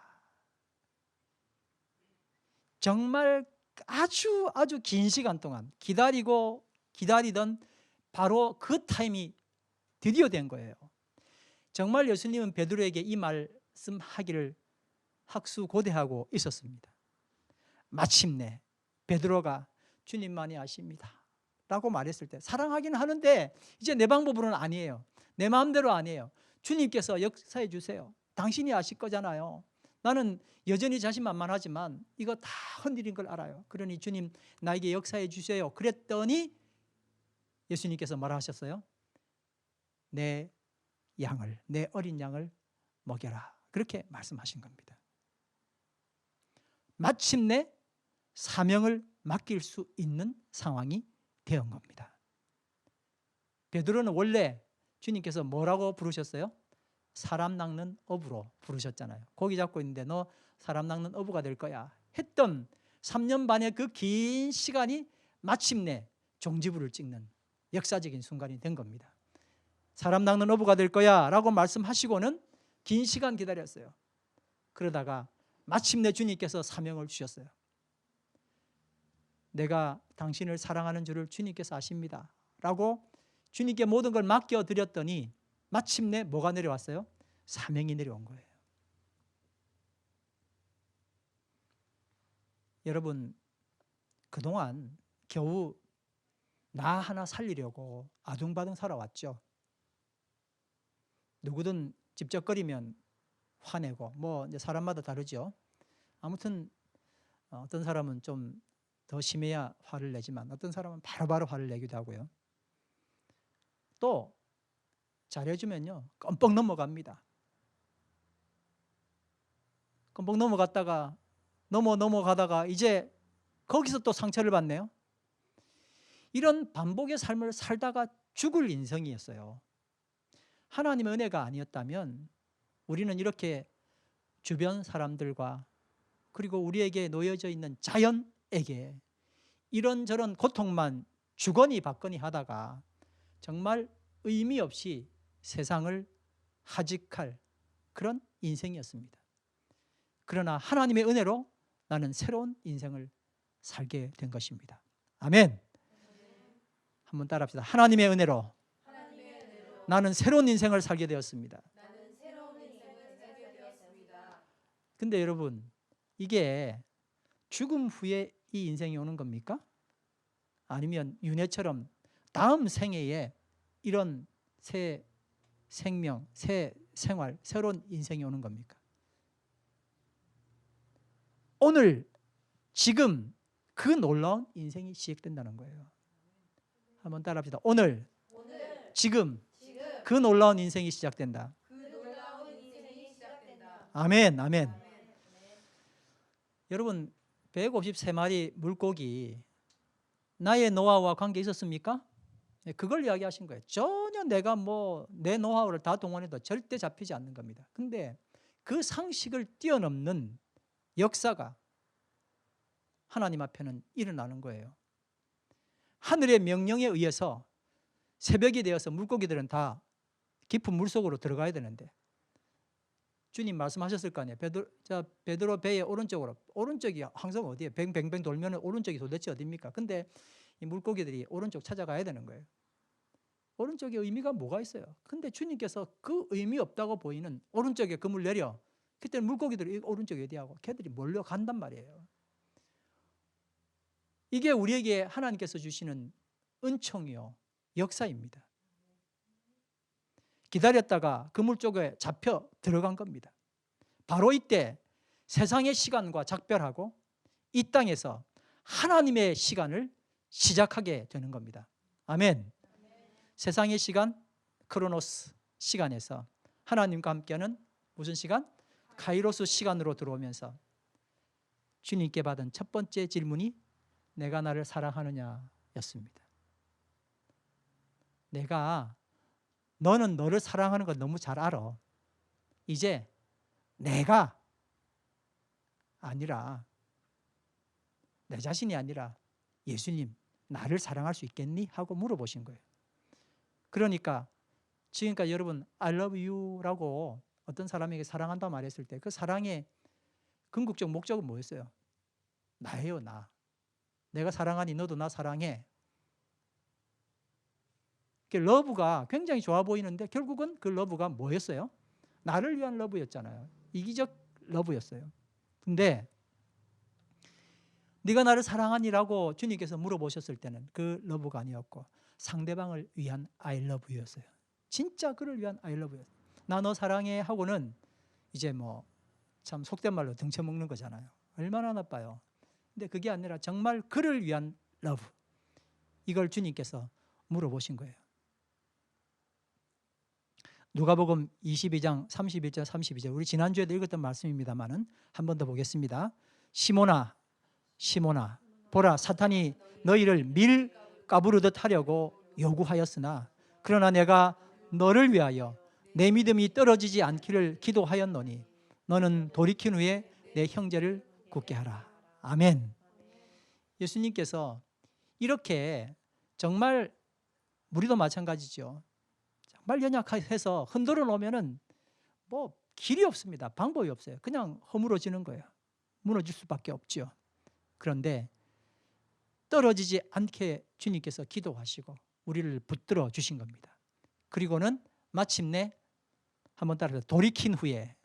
정말 아주 긴 시간 동안 기다리던 바로 그 타임이 드디어 된 거예요. 정말 예수님은 베드로에게 이 말씀하기를 학수고대하고 있었습니다. 마침내 베드로가 주님만이 아십니다 라고 말했을 때, 사랑하기는 하는데 이제 내 방법으로는 아니에요. 내 마음대로 아니에요. 주님께서 역사해 주세요. 당신이 아실 거잖아요. 나는 여전히 자신만만하지만 이거 다 흔들린 걸 알아요. 그러니 주님 나에게 역사해 주세요. 그랬더니 예수님께서 뭐라 하셨어요? 내 어린 양을 먹여라. 그렇게 말씀하신 겁니다. 마침내 사명을 맡길 수 있는 상황이 되었던 겁니다. 베드로는 원래 주님께서 뭐라고 부르셨어요? 사람 낚는 어부로 부르셨잖아요. 고기 잡고 있는데 너 사람 낚는 어부가 될 거야 했던 3년 반의 그 긴 시간이 마침내 종지부를 찍는 역사적인 순간이 된 겁니다. 사람 낚는 어부가 될 거야 라고 말씀하시고는 긴 시간 기다렸어요. 그러다가 마침내 주님께서 사명을 주셨어요. 내가 당신을 사랑하는 줄을 주님께서 아십니다 라고 주님께 모든 걸 맡겨드렸더니 마침내 뭐가 내려왔어요? 사명이 내려온 거예요. 여러분, 그동안 겨우 나 하나 살리려고 아둥바둥 살아왔죠. 누구든 집적거리면 화내고, 뭐 이제 사람마다 다르죠. 아무튼 어떤 사람은 좀 더 심해야 화를 내지만 어떤 사람은 바로바로 화를 내기도 하고요. 또 잘해주면요 껌뻑 넘어갑니다. 껌뻑 넘어갔다가 넘어가다가 이제 거기서 또 상처를 받네요. 이런 반복의 삶을 살다가 죽을 인생이었어요. 하나님의 은혜가 아니었다면 우리는 이렇게 주변 사람들과 그리고 우리에게 놓여져 있는 자연에게 이런저런 고통만 주거니 받거니 하다가 정말 의미 없이 세상을 하직할 그런 인생이었습니다. 그러나 하나님의 은혜로 나는 새로운 인생을 살게 된 것입니다. 아멘. 한번 따라합시다. 하나님의 은혜로 나는 새로운 인생을 살게 되었습니다. 근데 여러분, 이게 죽음 후에 이 인생이 오는 겁니까? 아니면 윤회처럼 다음 생애에 이런 새 생명, 새 생활, 새로운 인생이 오는 겁니까? 오늘, 지금 그 놀라운 인생이 시작된다는 거예요. 한번 따라합시다. 오늘, 지금 그 놀라운 인생이 시작된다. 아멘, 아멘. 여러분, 153마리 물고기 나의 노하우와 관계 있었습니까? 그걸 이야기하신 거예요. 전혀 내가 내 노하우를 다 동원해도 절대 잡히지 않는 겁니다. 근데 그 상식을 뛰어넘는 역사가 하나님 앞에는 일어나는 거예요. 하늘의 명령에 의해서 새벽이 되어서 물고기들은 다 깊은 물속으로 들어가야 되는데 주님 말씀하셨을 거 아니에요. 베드로 배의 오른쪽으로, 오른쪽이 항상 어디에 뱅뱅뱅 돌면 오른쪽이 도대체 어디입니까? 근데 이 물고기들이 오른쪽 찾아가야 되는 거예요. 오른쪽에 의미가 뭐가 있어요? 근데 주님께서 그 의미 없다고 보이는 오른쪽에 그물 내려, 그때는 물고기들이 오른쪽에 어디하고 걔들이 몰려간단 말이에요. 이게 우리에게 하나님께서 주시는 은총이요 역사입니다. 기다렸다가 그물 쪽에 잡혀 들어간 겁니다. 바로 이때 세상의 시간과 작별하고 이 땅에서 하나님의 시간을 시작하게 되는 겁니다. 아멘. 세상의 시간, 크로노스 시간에서 하나님과 함께하는 무슨 시간? 카이로스 시간으로 들어오면서 주님께 받은 첫 번째 질문이 내가 나를 사랑하느냐 였습니다. 너는 너를 사랑하는 걸 너무 잘 알아. 이제 내가 아니라, 내 자신이 아니라 예수님, 나를 사랑할 수 있겠니? 하고 물어보신 거예요. 그러니까 지금까지 여러분 I love you라고 어떤 사람에게 사랑한다 말했을 때 그 사랑의 궁극적 목적은 뭐였어요? 나예요, 나. 내가 사랑하니 너도 나 사랑해. 러브가 굉장히 좋아 보이는데 결국은 그 러브가 뭐였어요? 나를 위한 러브였잖아요. 이기적 러브였어요. 근데 네가 나를 사랑하니라고 주님께서 물어보셨을 때는 그 러브가 아니었고 상대방을 위한 I love you였어요. 진짜 그를 위한 I love you. 나 너 사랑해 하고는 이제 뭐 참 속된 말로 등쳐먹는 거잖아요. 얼마나 나빠요. 근데 그게 아니라 정말 그를 위한 러브. 이걸 주님께서 물어보신 거예요. 누가복음 22장 31절 32절 우리 지난주에도 읽었던 말씀입니다만은 한 번 더 보겠습니다. 시몬아 시몬아 보라 사탄이 너희를 밀 까부르듯 하려고 요구하였으나 그러나 내가 너를 위하여 내 믿음이 떨어지지 않기를 기도하였노니 너는 돌이킨 후에 내 형제를 굳게 하라. 아멘. 예수님께서 이렇게 정말 우리도 마찬가지죠. 정말 연약해서 흔들어 놓으면은 뭐 길이 없습니다. 방법이 없어요. 그냥 허물어지는 거예요. 무너질 수밖에 없죠. 그런데 떨어지지 않게 주님께서 기도하시고 우리를 붙들어 주신 겁니다. 그리고는 마침내 한번 따라서 돌이킨 후에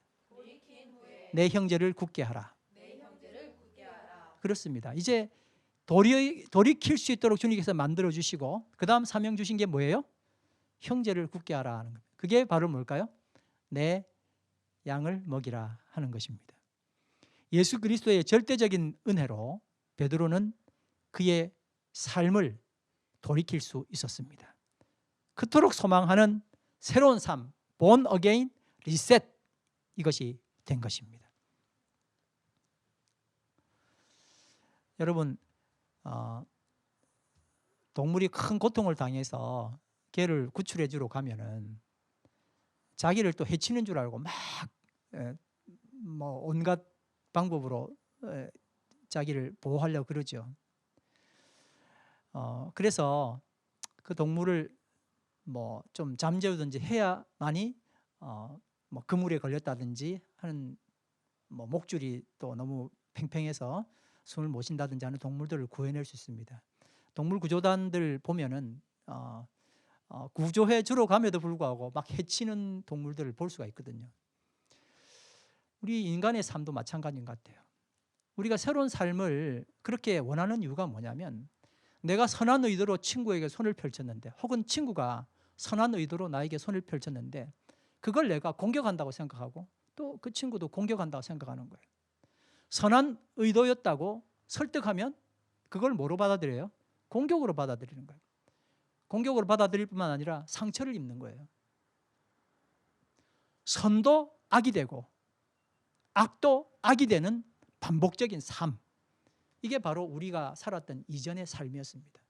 내 형제를 굳게 하라. 그렇습니다. 이제 돌이킬 수 있도록 주님께서 만들어 주시고 그 다음 사명 주신 게 뭐예요? 형제를 굳게 하라 하는 겁니다. 그게 바로 뭘까요? 내 양을 먹이라 하는 것입니다. 예수 그리스도의 절대적인 은혜로 베드로는 그의 삶을 돌이킬 수 있었습니다. 그토록 소망하는 새로운 삶, born again, reset 이것이 된 것입니다. 여러분 동물이 큰 고통을 당해서 개를 구출해 주러 가면은 자기를 또 해치는 줄 알고 막 뭐 온갖 방법으로 자기를 보호하려고 그러죠. 그래서 그 동물을 뭐 좀 잠재우든지 해야만이 뭐 그물에 걸렸다든지 하는 뭐 목줄이 또 너무 팽팽해서 숨을 못 쉰다든지 하는 동물들을 구해낼 수 있습니다. 동물 구조단들 보면은 구조해 주러 감에도 불구하고 막 해치는 동물들을 볼 수가 있거든요. 우리 인간의 삶도 마찬가지인 것 같아요. 우리가 새로운 삶을 그렇게 원하는 이유가 뭐냐면 내가 선한 의도로 친구에게 손을 펼쳤는데 혹은 친구가 선한 의도로 나에게 손을 펼쳤는데 그걸 내가 공격한다고 생각하고 또 그 친구도 공격한다고 생각하는 거예요. 선한 의도였다고 설득하면 그걸 뭐로 받아들여요? 공격으로 받아들이는 거예요. 공격으로 받아들일 뿐만 아니라 상처를 입는 거예요. 선도 악이 되고 악도 악이 되는 반복적인 삶. 이게 바로 우리가 살았던 이전의 삶이었습니다.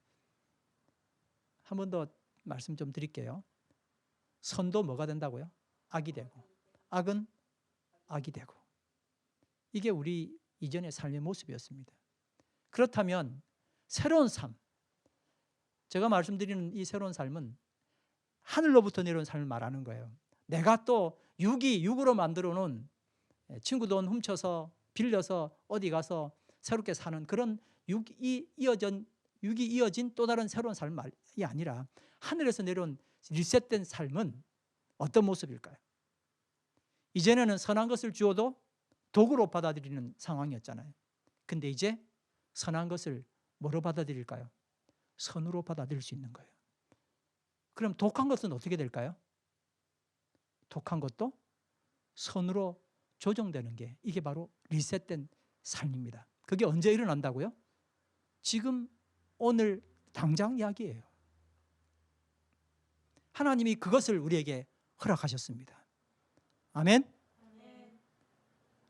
한 번 더 말씀 좀 드릴게요. 선도 뭐가 된다고요? 악이 되고 악은 악이 되고 이게 우리 이전의 삶의 모습이었습니다. 그렇다면 새로운 삶, 제가 말씀드리는 이 새로운 삶은 하늘로부터 내려온 삶을 말하는 거예요. 내가 또 육으로 만들어 놓은 친구 돈 훔쳐서 빌려서 어디 가서 새롭게 사는 그런 육이 이어진 또 다른 새로운 삶이 아니라 하늘에서 내려온 리셋된 삶은 어떤 모습일까요? 이전에는 선한 것을 주어도 독으로 받아들이는 상황이었잖아요. 근데 이제 선한 것을 뭐로 받아들일까요? 선으로 받아들일 수 있는 거예요. 그럼 독한 것은 어떻게 될까요? 독한 것도 선으로 조정되는 게 이게 바로 리셋된 삶입니다. 그게 언제 일어난다고요? 지금 오늘 당장 이야기예요. 하나님이 그것을 우리에게 허락하셨습니다. 아멘?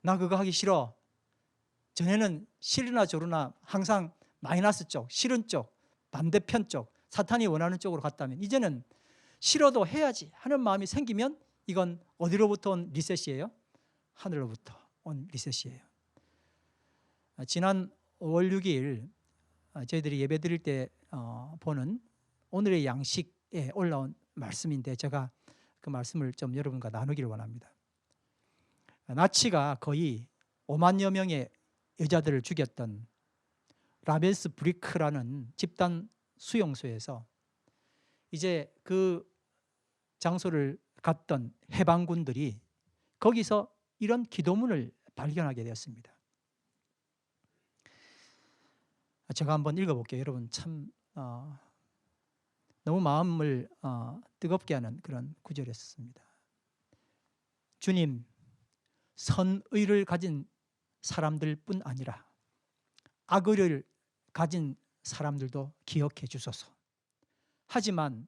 나 그거 하기 싫어. 전에는 싫으나 저르나 항상 마이너스 쪽, 싫은 쪽, 반대편 쪽, 사탄이 원하는 쪽으로 갔다면 이제는 싫어도 해야지 하는 마음이 생기면 이건 어디로부터 온 리셋이에요? 하늘로부터 온 리셋이에요. 지난 5월 6일 저희들이 예배 드릴 때 보는 오늘의 양식에 올라온 말씀인데 제가 그 말씀을 좀 여러분과 나누기를 원합니다. 나치가 거의 5만여 명의 여자들을 죽였던 라벤스브리크라는 집단 수용소에서 이제 그 장소를 갔던 해방군들이 거기서 이런 기도문을 발견하게 되었습니다. 제가 한번 읽어볼게요. 여러분 참 너무 마음을 뜨겁게 하는 그런 구절이었습니다. 주님, 선의를 가진 사람들뿐 아니라 악의를 가진 사람들도 기억해 주소서. 하지만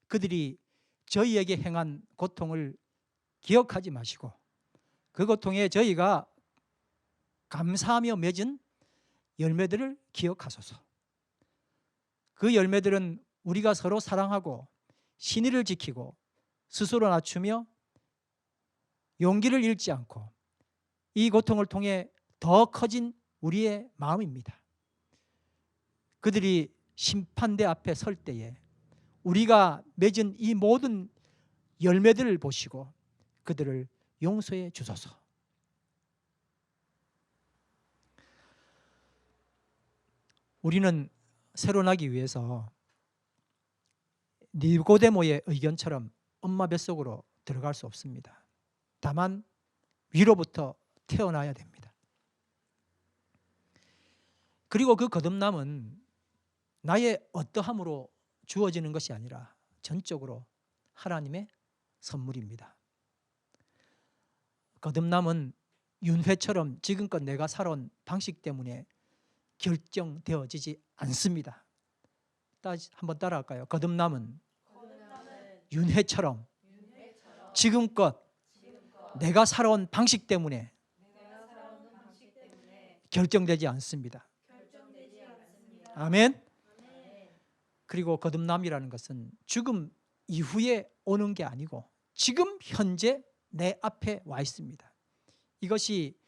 그들이 저희에게 행한 고통을 기억하지 마시고 그 고통에 저희가 감사하며 맺은 열매들을 기억하소서. 그 열매들은 우리가 서로 사랑하고 신의를 지키고 스스로 낮추며 용기를 잃지 않고 이 고통을 통해 더 커진 우리의 마음입니다. 그들이 심판대 앞에 설 때에 우리가 맺은 이 모든 열매들을 보시고 그들을 용서해 주소서. 우리는 새로 나기 위해서 니고데모의 의견처럼 엄마 뱃속으로 들어갈 수 없습니다. 다만 위로부터 태어나야 됩니다. 그리고 그 거듭남은 나의 어떠함으로 주어지는 것이 아니라 전적으로 하나님의 선물입니다. 거듭남은 윤회처럼 지금껏 내가 살아온 방식 때문에 결정되어지지 않습니다. 한번 따라할까요? 거듭남은 윤회처럼 지금껏 내가 살아온 방식 때문에 결정되지 않습니다. 아멘. 그리고 거듭남이라는 것은 죽음 이후에 오는 게 아니고 지금 현재 내 앞에 와 있습니다. 이것이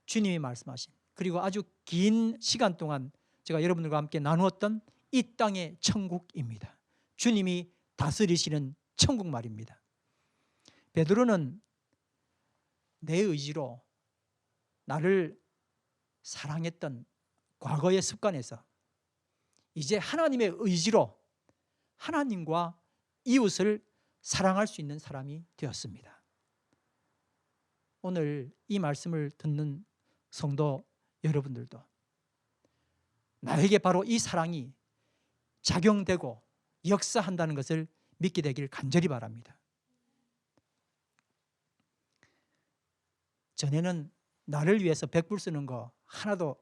주님이 말씀하신, 그리고 아주 긴 시간 동안 제가 여러분들과 함께 나누었던 이 땅의 천국입니다. 주님이 다스리시는 천국 말입니다. 베드로는 내 의지로 나를 사랑했던 과거의 습관에서 이제 하나님의 의지로 하나님과 이웃을 사랑할 수 있는 사람이 되었습니다. 오늘 이 말씀을 듣는 성도 여러분들도 나에게 바로 이 사랑이 작용되고 역사한다는 것을 믿게 되길 간절히 바랍니다. 전에는 나를 위해서 100불 쓰는 거 하나도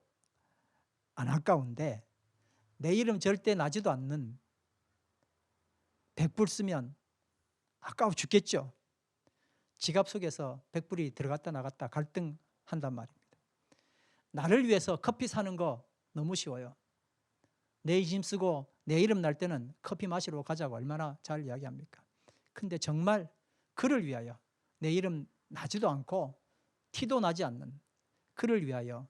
안 아까운데 내 이름 절대 나지도 않는 100불 쓰면 아까워 죽겠죠. 지갑 속에서 100불이 들어갔다 나갔다 갈등한단 말입니다. 나를 위해서 커피 사는 거 너무 쉬워요. 내 이름 쓰고 내 이름 날 때는 커피 마시러 가자고 얼마나 잘 이야기합니까? 근데 정말 그를 위하여 내 이름 나지도 않고 티도 나지 않는 그를 위하여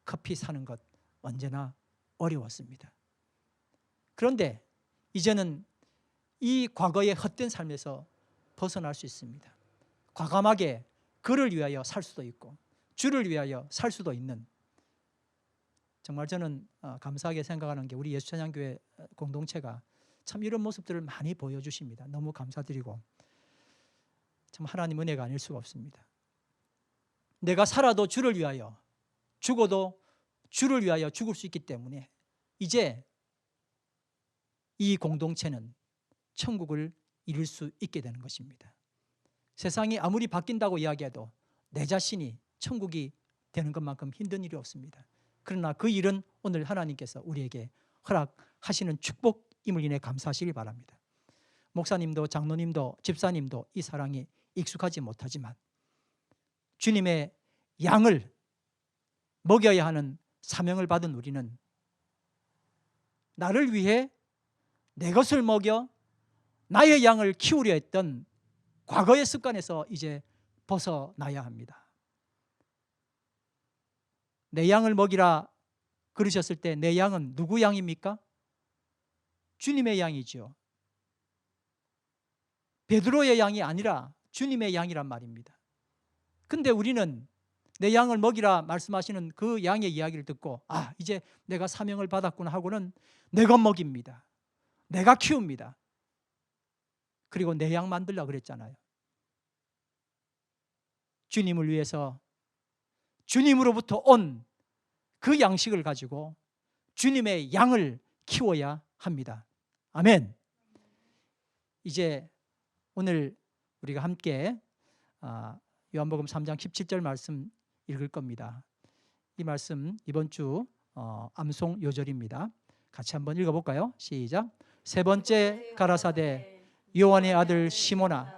커피 사는 것 언제나 어려웠습니다. 그런데 이제는 이 과거의 헛된 삶에서 벗어날 수 있습니다. 과감하게 그를 위하여 살 수도 있고 주를 위하여 살 수도 있는, 정말 저는 감사하게 생각하는 게 우리 예수찬양교회 공동체가 참 이런 모습들을 많이 보여주십니다. 너무 감사드리고 참 하나님 은혜가 아닐 수가 없습니다. 내가 살아도 주를 위하여, 죽어도 주를 위하여 죽을 수 있기 때문에 이제 이 공동체는 천국을 이룰 수 있게 되는 것입니다. 세상이 아무리 바뀐다고 이야기해도 내 자신이 천국이 되는 것만큼 힘든 일이 없습니다. 그러나 그 일은 오늘 하나님께서 우리에게 허락하시는 축복임을 인해 감사하시길 바랍니다. 목사님도 장로님도 집사님도 이 사랑에 익숙하지 못하지만 주님의 양을 먹여야 하는 사명을 받은 우리는 나를 위해 내 것을 먹여 나의 양을 키우려 했던 과거의 습관에서 이제 벗어나야 합니다. 내 양을 먹이라 그러셨을 때 내 양은 누구 양입니까? 주님의 양이죠. 베드로의 양이 아니라 주님의 양이란 말입니다. 근데 우리는 내 양을 먹이라 말씀하시는 그 양의 이야기를 듣고 이제 내가 사명을 받았구나 하고는 내 것 먹입니다. 내가 키웁니다. 그리고 내 양 만들려고 그랬잖아요. 주님을 위해서 주님으로부터 온 그 양식을 가지고 주님의 양을 키워야 합니다. 아멘. 이제 오늘 우리가 함께 요한복음 3장 17절 말씀 읽을 겁니다. 이 말씀 이번 주 암송 요절입니다. 같이 한번 읽어볼까요? 시작. 세 번째 가라사대 요한의 아들 시몬아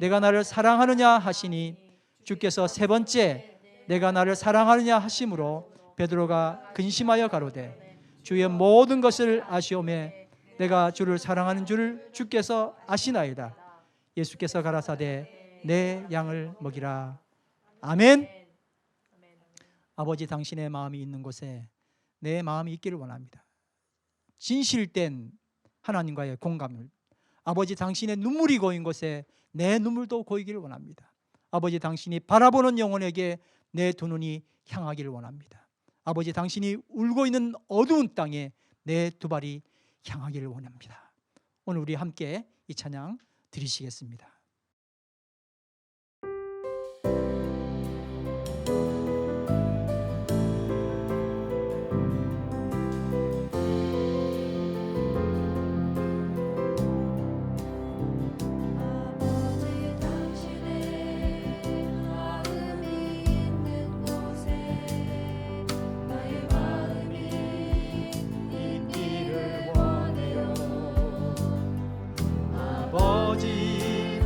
내가 나를 사랑하느냐 하시니 주께서 세 번째 내가 나를 사랑하느냐 하심으로 베드로가 근심하여 가로되 주의 모든 것을 아시오매 내가 주를 사랑하는 줄을 주께서 아시나이다. 예수께서 가라사대 내 양을 먹이라. 아멘. 아버지 당신의 마음이 있는 곳에 내 마음이 있기를 원합니다. 진실된 하나님과의 공감을, 아버지 당신의 눈물이 고인 곳에 내 눈물도 고이기를 원합니다. 아버지 당신이 바라보는 영혼에게 내 두 눈이 향하기를 원합니다. 아버지 당신이 울고 있는 어두운 땅에 내 두 발이 향하기를 원합니다. 오늘 우리 함께 이 찬양 드리시겠습니다. 아버지 당신의 마음이 있는 곳에 나의 마음이 있기를 원해요. 아버지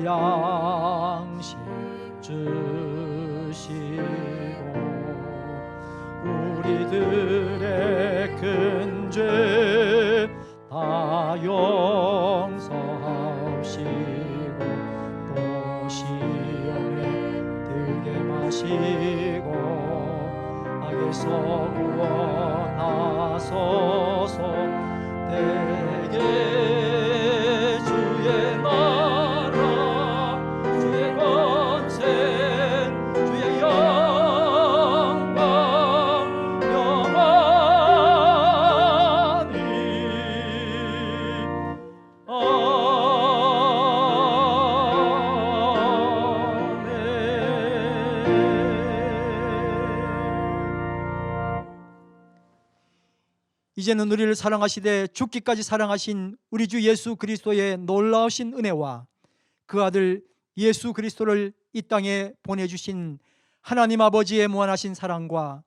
양식 주시고 우리들의 큰 죄 다 용서하시고 또 시험에 들게 마시고 악에서 구원하소서. 내게 주의 나라 주의 권세 주의 영광 영원히 이제는 우리를 사랑하시되 죽기까지 사랑하신 우리 주 예수 그리스도의 놀라우신 은혜와 그 아들 예수 그리스도를 이 땅에 보내주신 하나님 아버지의 무한하신 사랑과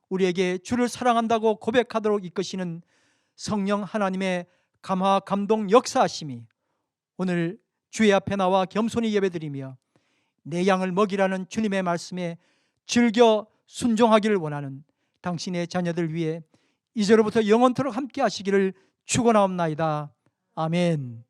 우리에게 주를 사랑한다고 고백하도록 이끄시는 성령 하나님의 감화 감동 역사하심이 오늘 주의 앞에 나와 겸손히 예배드리며 내 양을 먹이라는 주님의 말씀에 즐겨 순종하기를 원하는 당신의 자녀들 위해 이제로부터 영원토록 함께 하시기를 축원하옵나이다. 아멘.